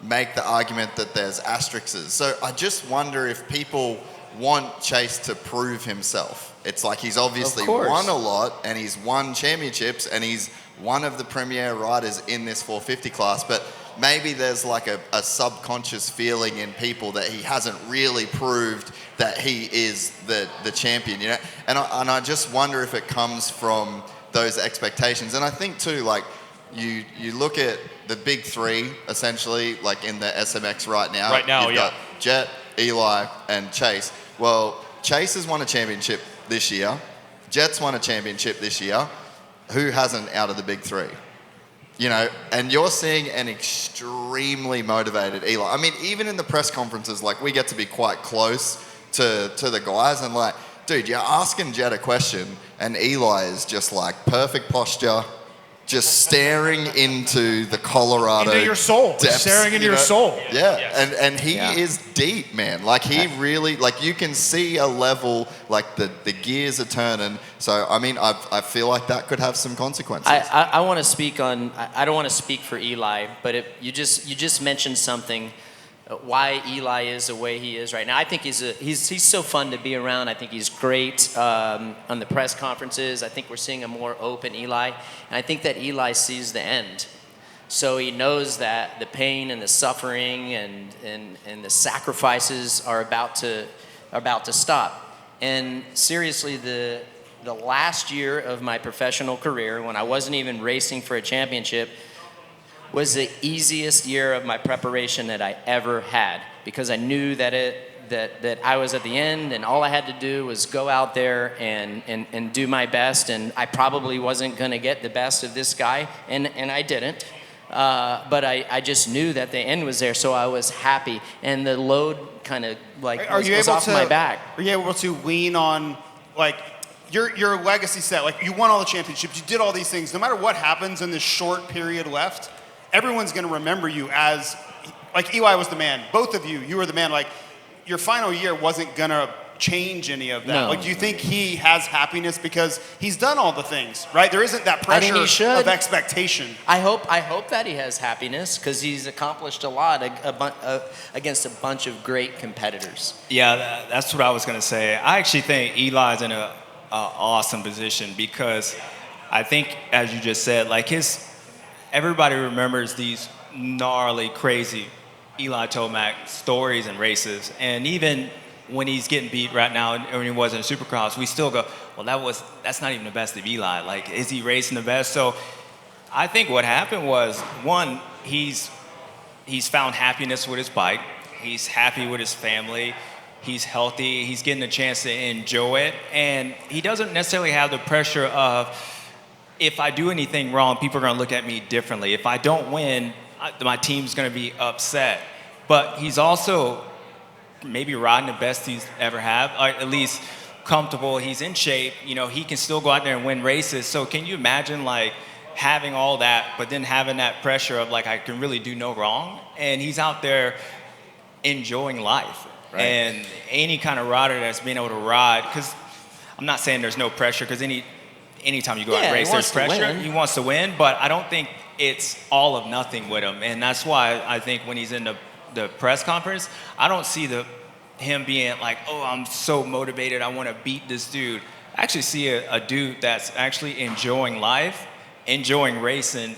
make the argument that there's asterisks. So I just wonder if people want Chase to prove himself. It's like he's obviously won a lot, and he's won championships, and he's one of the premier riders in this 450 class, but maybe there's like a subconscious feeling in people that he hasn't really proved that he is the champion, And I just wonder if it comes from those expectations. And I think too, like you look at the big 3 essentially, like in the SMX right now. Right now, you've got Jet, Eli, and Chase. Well, Chase has won a championship this year. Jet's won a championship this year. Who hasn't out of the big 3? And you're seeing an extremely motivated Eli. I mean, even in the press conferences, like we get to be quite close to the guys, and like, dude, you're asking Jet a question, and Eli is just like perfect posture, just staring into the Colorado into your soul, depths, staring into your soul. Yeah, Yes. and he is deep, man. Like he really, like you can see a level, like the gears are turning. So I mean, I feel like that could have some consequences. I want to speak on. I don't want to speak for Eli, but you just mentioned something. Why Eli is the way he is right now. I think he's so fun to be around. I think he's great on the press conferences. I think we're seeing a more open Eli, and I think that Eli sees the end. So he knows that the pain and the suffering and the sacrifices are about to stop. And seriously, the last year of my professional career, when I wasn't even racing for a championship, was the easiest year of my preparation that I ever had, because I knew that I was at the end, and all I had to do was go out there and do my best, and I probably wasn't going to get the best of this guy, and I didn't. But I just knew that the end was there, so I was happy, and the load kind of like was off my back. Are you able to lean on like your legacy set? Like, you won all the championships, you did all these things. No matter what happens in this short period left, everyone's going to remember you as, like, Eli was the man. Both of you were the man. Like, your final year wasn't going to change any of that. No. Like, do you think he has happiness because he's done all the things, right? There isn't that pressure of expectation. I hope that he has happiness, because he's accomplished a lot against a bunch of great competitors. Yeah, that's what I was going to say. I actually think Eli's in a awesome position, because I think, as you just said, like, everybody remembers these gnarly, crazy Eli Tomac stories and races, and even when he's getting beat right now, and when he was in Supercross, we still go, well, that's not even the best of Eli. Like, is he racing the best? So I think what happened was, one, he's found happiness with his bike. He's happy with his family. He's healthy. He's getting a chance to enjoy it. And he doesn't necessarily have the pressure of, if I do anything wrong, people are going to look at me differently. If I don't win, my team's going to be upset. But he's also maybe riding the best he's ever had, or at least comfortable. He's in shape. You know, he can still go out there and win races. So can you imagine, like, having all that, but then having that pressure of, like, I can really do no wrong? And he's out there enjoying life. Right. And any kind of rider that's been able to ride, because I'm not saying there's no pressure, because anytime you go out and race, there's pressure. He wants to win, but I don't think it's all of nothing with him. And that's why I think when he's in the press conference, I don't see him being like, oh, I'm so motivated, I want to beat this dude. I actually see a dude that's actually enjoying life, enjoying racing,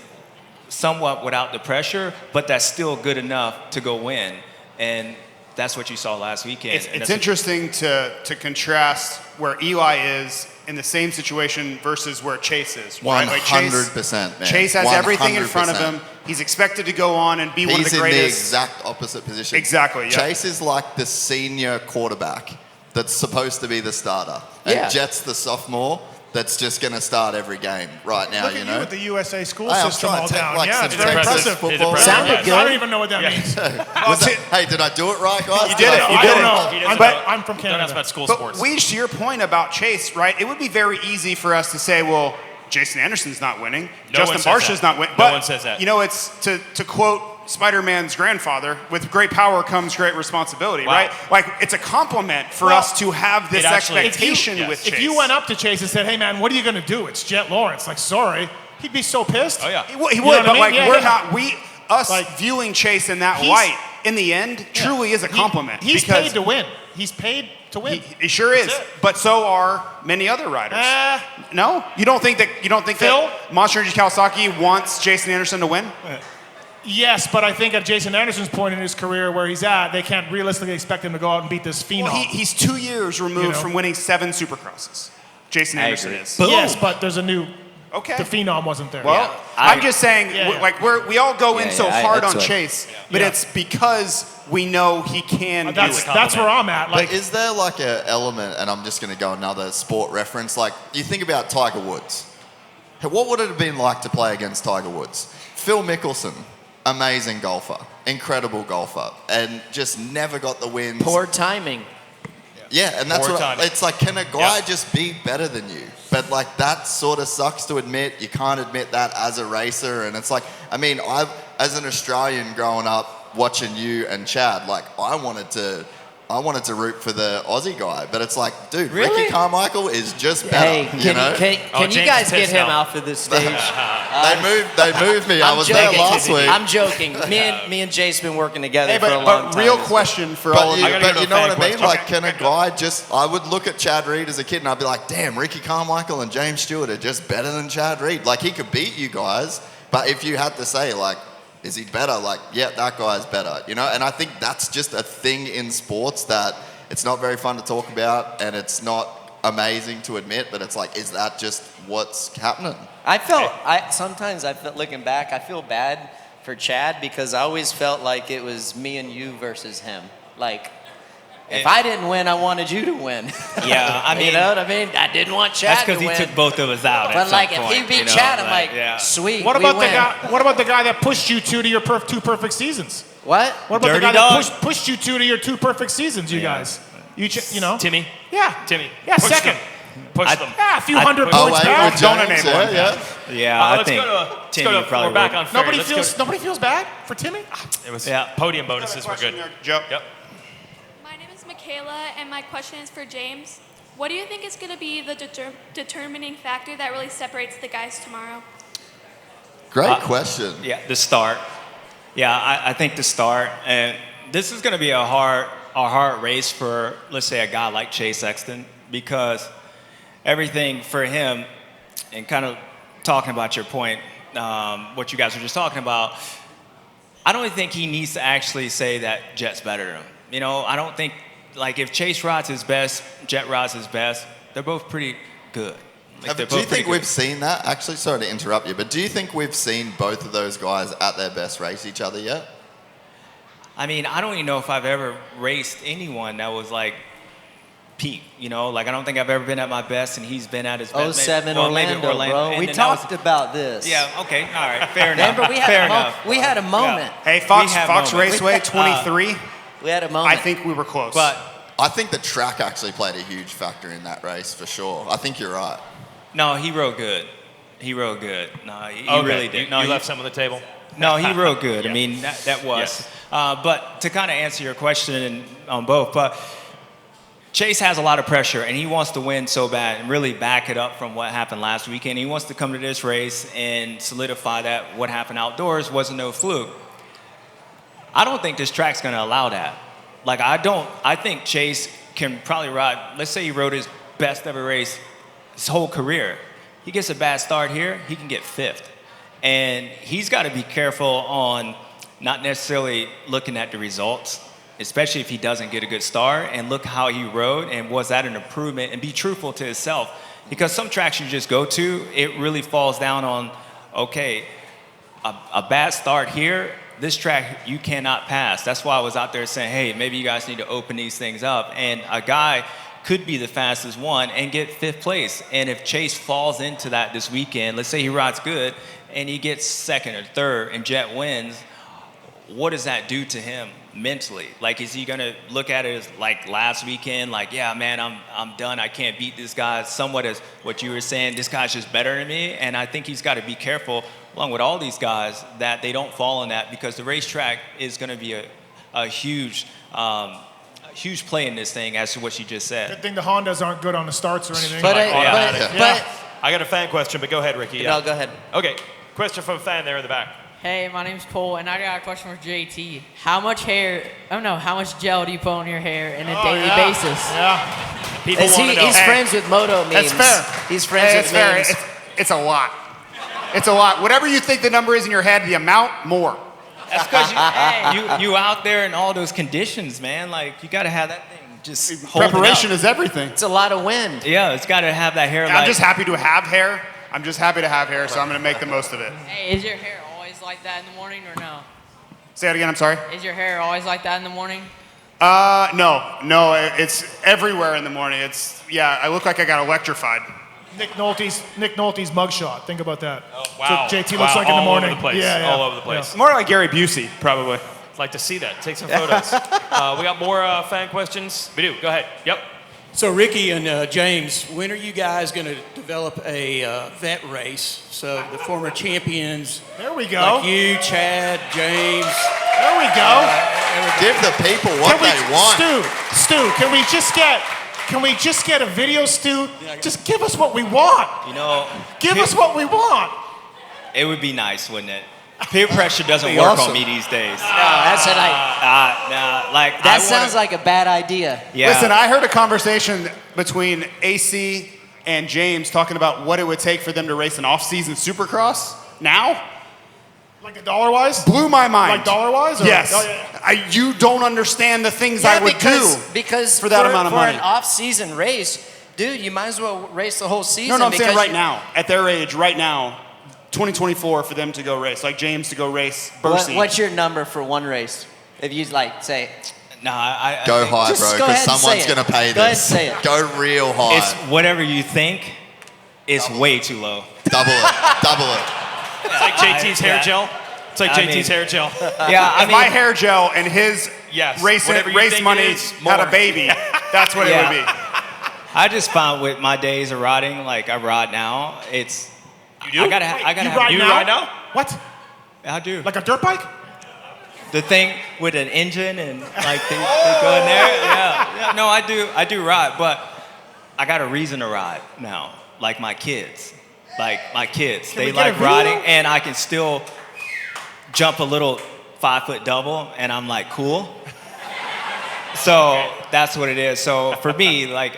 somewhat without the pressure, but that's still good enough to go win. And that's what you saw last weekend. It's interesting to contrast where Eli is in the same situation versus where Chase is. Right? 100%, man. Chase has 100%. Everything in front of him. He's expected to go on and be one of the greatest. He's in the exact opposite position. Exactly, yeah. Chase is like the senior quarterback that's supposed to be the starter. And Jet's the sophomore that's just going to start every game right now, Look at you with the USA school Hey, system all down. Like, yeah, it's very impressive. Football. Sounded good. I don't even know what that means. Hey, did I do it right, guys? You did it. I don't know. I'm from Canada. Don't ask about school But sports. to your point about Chase, right? It would be very easy for us to say, well, Jason Anderson's not winning. Justin Barcia's not winning. No one says that. You know, it's to quote Spider-Man's grandfather, with great power comes great responsibility, right? Like, it's a compliment for us to have this expectation with Chase. If you went up to Chase and said, hey, man, what are you going to do? It's Jet Lawrence. Like, sorry. He'd be so pissed. Oh, yeah. He would, but like, viewing Chase in that light, in the end, truly is a compliment. He's paid to win. He's paid to win. He sure is. But so are many other riders. No? You don't think that Monster Energy Kawasaki wants Jason Anderson to win? Yes, but I think at Jason Anderson's point in his career where he's at, they can't realistically expect him to go out and beat this phenom. Well, he's 2 years removed from winning 7 Supercrosses. Jason Anderson is. Yes, but there's a new... Okay. The phenom wasn't there. Well, I'm just saying, like, we all go in so hard on Chase, but it's because we know he can do it. That's where I'm at. Like, but is there like an element, and I'm just going to go another sport reference, like you think about Tiger Woods. What would it have been like to play against Tiger Woods? Phil Mickelson. Amazing golfer, incredible golfer, and just never got the wins. Poor timing. Yeah, and that's it's like, can a guy just be better than you? But like, that sort of sucks to admit. You can't admit that as a racer, and it's like, I mean, as an Australian growing up watching you and Chad, like I wanted to root for the Aussie guy, but it's like, dude, really? Ricky Carmichael is just better. Can you guys get him off of this stage? They moved me. I was there last week. I'm joking. Me and Jay's been working together for a long time. But real question for all of you. But you know what I mean? Like, can a guy I would look at Chad Reed as a kid and I'd be like, damn, Ricky Carmichael and James Stewart are just better than Chad Reed. Like, he could beat you guys, but if you had to say, like, is he better? Like, yeah, that guy's better, you know? And I think that's just a thing in sports that it's not very fun to talk about and it's not amazing to admit, but it's like, is that just what's happening? Sometimes looking back, I feel bad for Chad because I always felt like it was me and you versus him. Like, if I didn't win, I wanted you to win. Yeah, I mean, you know what I mean? I didn't want Chad that's to win. because he took both of us out. But at like, some if point, he beat you know, Chad, I'm like, yeah. sweet. What we about the win. guy? What about the guy that pushed you two to your two perfect seasons? What? What about Dirty the guy dog. that pushed you two to your 2 perfect seasons? You guys, you know, Timmy. Yeah, Timmy. Yeah, Push second. them. Push them. Yeah, a few I'd hundred push- points wait, back. with Don't James, enable him. Yeah, I let's think go to, Timmy probably we're back would. on fair. Nobody feels bad for Timmy. It was Yeah. podium bonuses were good. Joe. Yep. My name is Michaela, and my question is for James. What do you think is going to be the determining factor that really separates the guys tomorrow? Great question. Yeah, the start. Yeah, I think the start, and this is going to be a hard race for, let's say, a guy like Chase Sexton, because everything for him, and kind of talking about your point, what you guys were just talking about, I don't think he needs to actually say that Jet's better than him. You know, I don't think, like, if Chase rides his best, Jet rides his best, they're both pretty good. Like, they're Do you both pretty think good. we've seen that? Actually, sorry to interrupt you, but do you think we've seen both of those guys at their best race each other yet? I mean, I don't even know if I've ever raced anyone that was like peak, you know? Like, I don't think I've ever been at my best and he's been at his best. 07 Well, maybe Orlando, bro. and We then that was- talked about this. Yeah, okay, all right, fair enough. Remember, fair enough. we had a moment. Hey, Fox We have Fox moments. Raceway 23. We had a moment. I think we were close. But I think the track actually played a huge factor in that race, for sure. I think you're right. no, he rode good. He rode good. No, he Okay, really did. No, You he, left some on the table. no, he rode good. Yeah. I mean, that was. Yes. But to kind of answer your question on both, but Chase has a lot of pressure, and he wants to win so bad and really back it up from what happened last weekend. He wants to come to this race and solidify that what happened outdoors wasn't no fluke. I don't think this track's going to allow that. Like, I think Chase can probably ride, let's say he rode his best ever race his whole career. He gets a bad start here, he can get 5th. And he's got to be careful on not necessarily looking at the results, especially if he doesn't get a good start, and look how he rode and was that an improvement, and be truthful to himself. Because some tracks you just go to, it really falls down on, okay, a bad start here, this track you cannot pass. That's why I was out there saying, hey, maybe you guys need to open these things up. And a guy could be the fastest one and get 5th place. And if Chase falls into that this weekend, let's say he rides good and he gets 2nd or 3rd and Jet wins, what does that do to him mentally? Like, is he gonna look at it as like last weekend, like, yeah, man, I'm done, I can't beat this guy, somewhat as what you were saying, this guy's just better than me? And I think he's got to be careful, along with all these guys, that they don't fall in that, because the racetrack is gonna be a huge play in this thing, as to what you just said. Good thing the Hondas aren't good on the starts or anything. But, Like, I got a fan question, but go ahead, Ricky. Yeah. no, go ahead. Okay, question from a fan there in the back. Hey, my name's Cole, and I got a question for JT. How much gel do you put on your hair on a daily basis? Yeah. People want to know. He's friends with Moto memes. That's fair. He's friends with fair. memes. It's a lot. It's a lot. Whatever you think the number is in your head, the amount, more. That's because you out there in all those conditions, man. Like, you got to have that thing just hold Preparation it up. is everything. It's a lot of wind. Yeah, it's got to have that hair. I'm just happy to have hair. So I'm going to make the most of it. Hey, is your hair always like that in the morning or no? Say it again, I'm sorry. Is your hair always like that in the morning? No, it's everywhere in the morning. I look like I got electrified. Nick Nolte's mugshot. Think about that. Wow. That's what JT looks like in the All morning. over the place. Yeah. All over the place. More like Gary Busey, probably. I'd like to see that. Take some photos. We got more fan questions. We do. Go ahead. Yep. So Ricky and James, when are you guys going to develop a vet race? So the former champions, There we go. like you, Chad, James. There we go. Give the people what they want. Stu, can we just get a video, Stu? Just give us what we want. You know, Give us what we want. it would be nice, wouldn't it? Peer pressure doesn't Be work awesome. on me these days. No, that's an Like, that sounds like a bad idea. Yeah. Listen, I heard a conversation between AC and James talking about what it would take for them to race an off-season Supercross now. Like dollar-wise? Blew my mind. Like dollar-wise? Or- Yes. Oh, yeah. You don't understand the things I would do. Because for that amount of money. For an off-season race, dude, you might as well race the whole season. No, I'm saying because right now, at their age, right now, 2024 for them to go race, like James to go race Bercy. What's your number for one race? If you like say, No, I Go think high, Just bro, go because ahead and someone's say it. going to pay Go ahead and this. say it. Go real high. it's whatever you think. It's way too low. Double it. Double it. It's like JT's hair gel. It's like I JT's mean- hair gel. Yeah, I If mean, my hair gel and his Yes, race whatever you think it money is, had more. a baby, that's what it would be. I just found with my days of riding, like I ride now, it's. You do? I gotta You have. ride You now? ride now? What? I do. Like a dirt bike? The thing with an engine and like they go in there. Yeah. No, I do ride, but I got a reason to ride now. Like my kids. They we get a like video? riding, and I can still jump a little 5-foot double, and I'm like cool. So that's what it is. So for me, like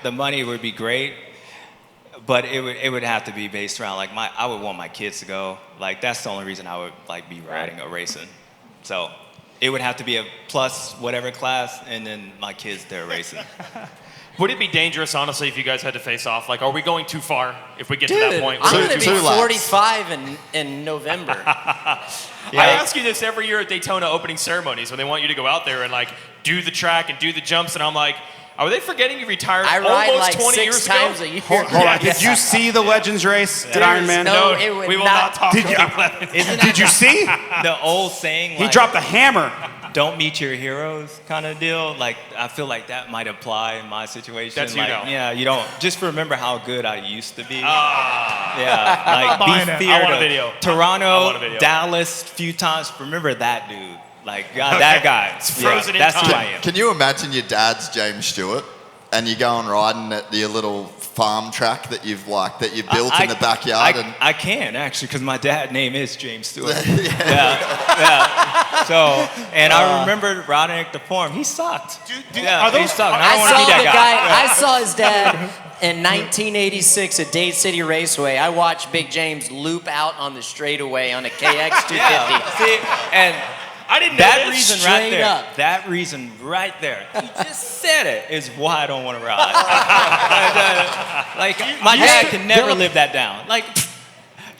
the money would be great, but it would have to be based around like I would want my kids to go. Like that's the only reason I would like be riding or racing. So it would have to be a plus whatever class, and then my kids there racing. Would it be dangerous, honestly, if you guys had to face off? Like, are we going too far if we get to that dude, point? I'm Two- going to be two laps. 45 in November. I ask you this every year at Daytona opening ceremonies when they want you to go out there and like do the track and do the jumps, and I'm like, are they forgetting you retired I ride almost like 20 6 years times ago? a year. Hold on. Did you see the Legends race at Ironman? No, it would we will not. not talk Did you- about it. Did you see? The old saying, He like, dropped a hammer. don't meet your heroes kind of deal. Like, I feel like that might apply in my situation. That's you like, now. Yeah, you don't, just remember how good I used to be. Ah. Yeah, like buying be it. feared I want a of. video. I want a Toronto, video. Dallas, few times. Remember that dude. Like, God, that guy. It's frozen in that's time. who I am. Can you imagine your dad's James Stewart and you go and riding at your little farm track that you've built in the backyard? I can actually, because my dad's name is James Stewart. yeah. So, and I remember riding at the farm. He sucked. are he those- sucked. And I I don't want to saw be the that guy. guy. I saw his dad in 1986 at Dade City Raceway. I watched Big James loop out on the straightaway on a KX 250. Yeah. See, and I didn't know that this. reason right Straight there, up. that reason right there, he just said it, is why I don't want to ride. Like, my dad can never live that down. Like,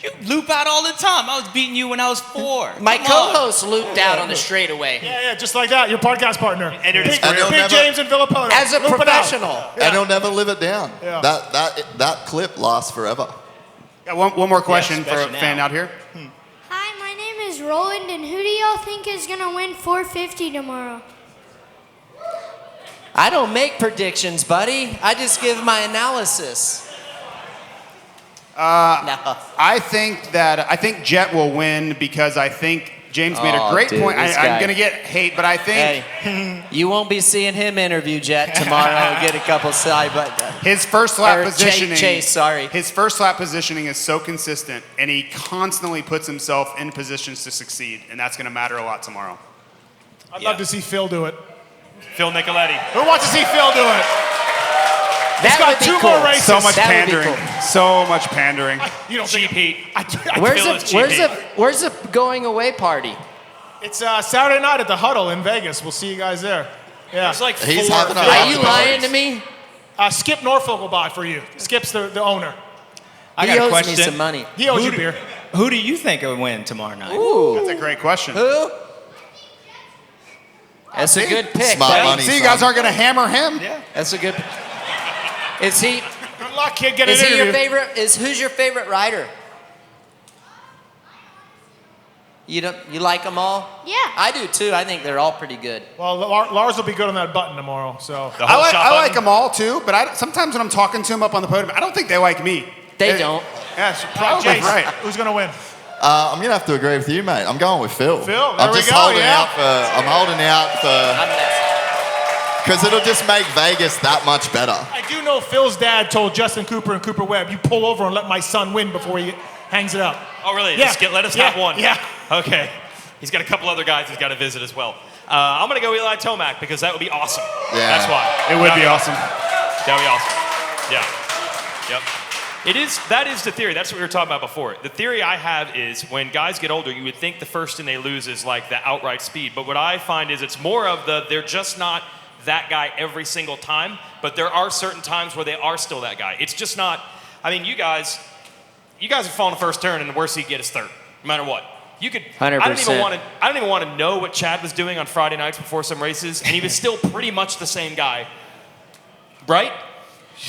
you loop out all the time. I was beating you when I was 4. My Come on. co-host looped out on the straightaway. Yeah, just like that. Your podcast partner. Entered his Big, career. And Big he'll James and Villapoto. As a Loop it out. professional. And he'll never live it down. Yeah. That clip lasts forever. Got one more question for a especially fan now. out here. Hi, my name is Roland, and who do y'all think is gonna win 450 tomorrow? I don't make predictions, buddy. I just give my analysis. No. I think Jet will win because I think James made a Oh, great dude, point. this I'm guy. gonna get hate, but I think Hey, you won't be seeing him interview Jet tomorrow. Get a couple side, but his first lap or positioning. Chase, sorry. His first lap positioning is so consistent, and he constantly puts himself in positions to succeed, and that's gonna matter a lot tomorrow. I'd love to see Phil do it. Phil Nicoletti. Who wants to see Phil do it? That got would be 2 cool. more races. So much That would be pandering. cool. So much pandering. You don't Cheap think heat. Where's Phil the is cheap where's the going away party? It's Saturday night at the Huddle in Vegas. We'll see you guys there. Yeah. It's like He's 4 having a- Phil- Are you After lying parties. to me? Skip Norfolk will buy for you. Skip's the owner. I He got a owes question. me some money. He owes you beer. Who do you think will win tomorrow night? Ooh. That's a great question. Who? That's a good pick. Smart buddy. money. See, you guys aren't gonna hammer him. Yeah. That's a good. Is he? Good luck, kid. Get an Is he your interview. favorite? Who's your favorite rider? You like them all? Yeah. I do too. I think they're all pretty good. Well, Lars will be good on that button tomorrow. So The whole shot I like button. them all too, but sometimes when I'm talking to him up on the podium, I don't think they like me. They don't. Yeah, it's probably Jace, right. who's gonna win? I'm going to have to agree with you, mate. I'm going with Phil. Phil, there I'm we just go, holding yeah. out for, I'm holding out for, I'm messing. because it'll just make Vegas that much better. I do know Phil's dad told Justin Cooper and Cooper Webb, "You pull over and let my son win before he hangs it up." Oh, really? Yeah. Let us Yeah. have one. Yeah. Okay. He's got a couple other guys he's got to visit as well. I'm going to go Eli Tomac because that would be awesome. Yeah. That's why. It would be awesome. That would be awesome. Yeah. Yep. That is the theory. That's what we were talking about before. The theory I have is when guys get older, you would think the first thing they lose is like the outright speed. But what I find is it's more of they're just not that guy every single time, but there are certain times where they are still that guy. It's just not, I mean, you guys, you guys would fall in the first turn, and the worst you get is third, no matter what. You could. 100%. I don't even want to know what Chad was doing on Friday nights before some races, and he was still pretty much the same guy, right?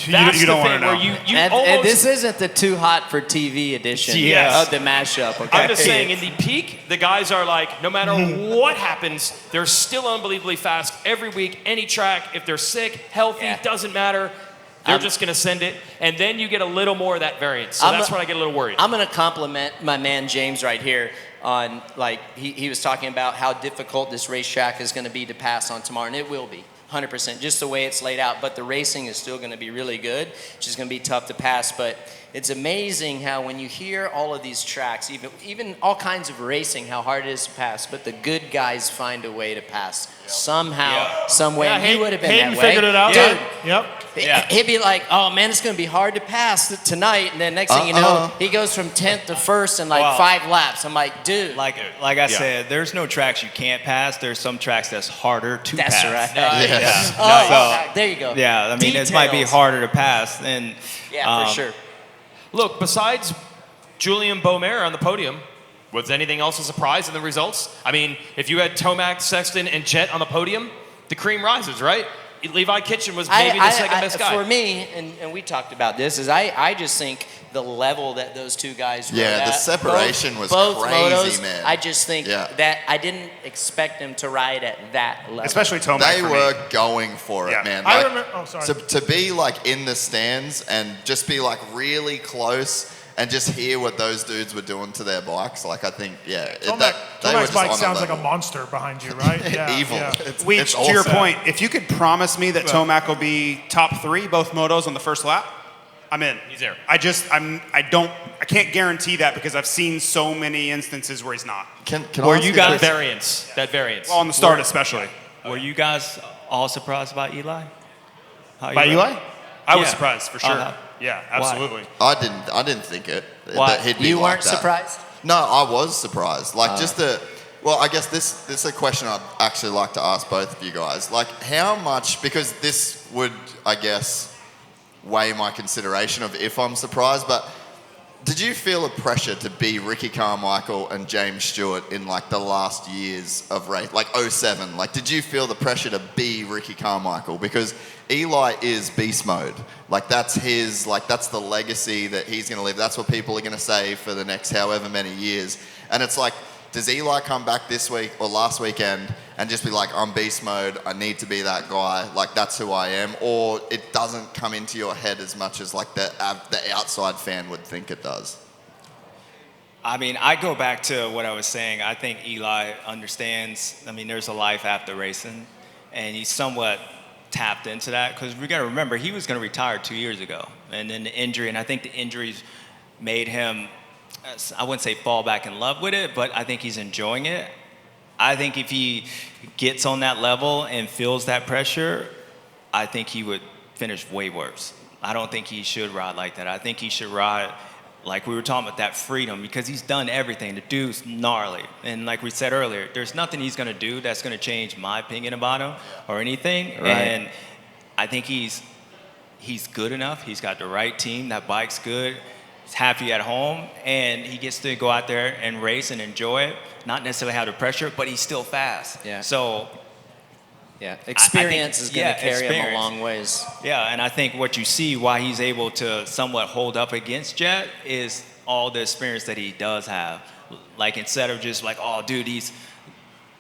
That's you don't the want to thing know. where you And almost. this isn't the too hot for TV edition Yes. of the mashup. Okay? I'm just saying, in the peak, the guys are like, no matter what happens, they're still unbelievably fast every week, any track. If they're sick, healthy, doesn't matter. They're just going to send it. And then you get a little more of that variance. So that's when I get a little worried. I'm going to compliment my man James right here on, like, he was talking about how difficult this racetrack is going to be to pass on tomorrow, and it will be. 100%, just the way it's laid out. But the racing is still going to be really good. It's just going to be tough to pass. But it's amazing how when you hear all of these tracks, even all kinds of racing, how hard it is to pass. But the good guys find a way to pass somehow, some way. And he would have been Hayden that way. figured it out. Dude, Yep. he'd be like, oh man, it's going to be hard to pass tonight. And then next thing you know, he goes from 10th to 1st in like 5 laps. I'm like, dude. Like I said, there's no tracks you can't pass. There's some tracks that's harder to That's pass. right. There you go. Yeah, I mean, it might be Details. harder to pass. And Yeah, for sure. Look, besides Julian Beaumer on the podium, was anything else a surprise in the results? I mean, if you had Tomac, Sexton, and Jet on the podium, the cream rises, right? Levi Kitchen was maybe the second best guy. For me, and we talked about this, is I just think the level that those two guys were at, the separation was both crazy, motos, man. I just think that I didn't expect them to ride at that level. Especially Tomac. They were going for it, man. I Like, remember. Oh, sorry. to be like in the stands and just be like really close and just hear what those dudes were doing to their bikes, like I think, they were Tomac's just bike on sounds like a level. monster behind you, right? Yeah, Evil. yeah. It's To your awesome. point, if you could promise me that Tomac will be top 3 both motos on the first lap, I'm in. He's there. I can't guarantee that because I've seen so many instances where he's not. Can Were I ask you a guys- question? That variance. Well, on the start especially. were you guys all surprised by Eli? By Eli? I was Yeah. surprised for sure. Uh-huh. Yeah, absolutely. I didn't think it. Why? That he'd be You like weren't that. surprised? No, I was surprised. Like well, I guess this is a question I'd actually like to ask both of you guys. Like how much, because this would, I guess, weigh my consideration of if I'm surprised, but did you feel a pressure to be Ricky Carmichael and James Stewart in like the last years of race, like 07? Like, did you feel the pressure to be Ricky Carmichael? Because Eli is beast mode. Like that's that's the legacy that he's going to leave. That's what people are going to say for the next however many years. And it's like, does Eli come back this week or last weekend and just be like, I'm beast mode, I need to be that guy, like that's who I am? Or it doesn't come into your head as much as like the outside fan would think it does? I mean, I go back to what I was saying. I think Eli understands, I mean, there's a life after racing, and he's somewhat tapped into that because we got to remember he was going to retire 2 years ago, and then the injury, and I think the injuries made him, I wouldn't say fall back in love with it, but I think he's enjoying it. I think if he gets on that level and feels that pressure, I think he would finish way worse. I don't think he should ride like that. I think he should ride like we were talking about, that freedom, because he's done everything. The dude's gnarly. And like we said earlier, there's nothing he's going to do that's going to change my opinion about him or anything. Right. And I think he's good enough. He's got the right team. That bike's good. He's happy at home, and he gets to go out there and race and enjoy it. Not necessarily have the pressure, but he's still fast. Yeah. So, experience is going to carry him a experience. long ways. Yeah, and I think what you see why he's able to somewhat hold up against Jet is all the experience that he does have. Like instead of just like, oh, dude,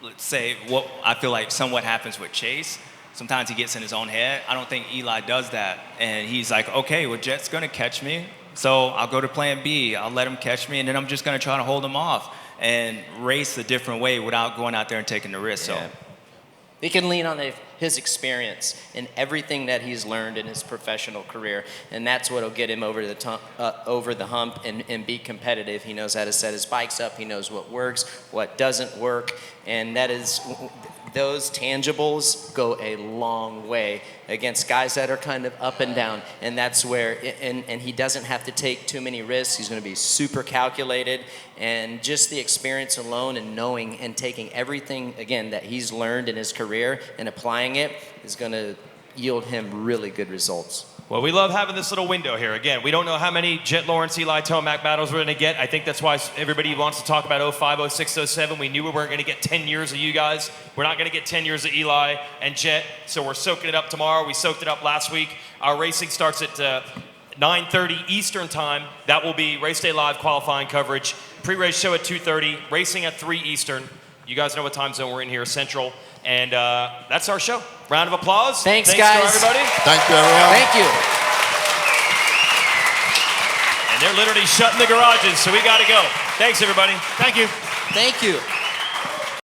let's say what I feel like somewhat happens with Chase. Sometimes he gets in his own head. I don't think Eli does that. And he's like, okay, well, Jet's going to catch me. So I'll go to plan B. I'll let him catch me, and then I'm just going to try to hold him off and race a different way without going out there and taking the risk. Yeah. So He can lean on his experience and everything that he's learned in his professional career, and that's what will get him over the hump and be competitive. He knows how to set his bikes up. He knows what works, what doesn't work, and those tangibles go a long way against guys that are kind of up and down, and that's where, and he doesn't have to take too many risks. He's going to be super calculated, and just the experience alone and knowing and taking everything, again, that he's learned in his career and applying it is going to yield him really good results. Well, we love having this little window here. Again, we don't know how many Jet Lawrence, Eli Tomac battles we're going to get. I think that's why everybody wants to talk about 05, 06, 07. We knew we weren't going to get 10 years of you guys. We're not going to get 10 years of Eli and Jet, so we're soaking it up tomorrow. We soaked it up last week. Our racing starts at 9:30 Eastern time. That will be Race Day Live qualifying coverage. Pre-race show at 2:30, racing at 3 Eastern. You guys know what time zone we're in here, Central. And that's our show. Round of applause. Thanks guys. to everybody. Thank you, everyone. Thank you. And they're literally shutting the garages, so we got to go. Thanks, everybody. Thank you. Thank you.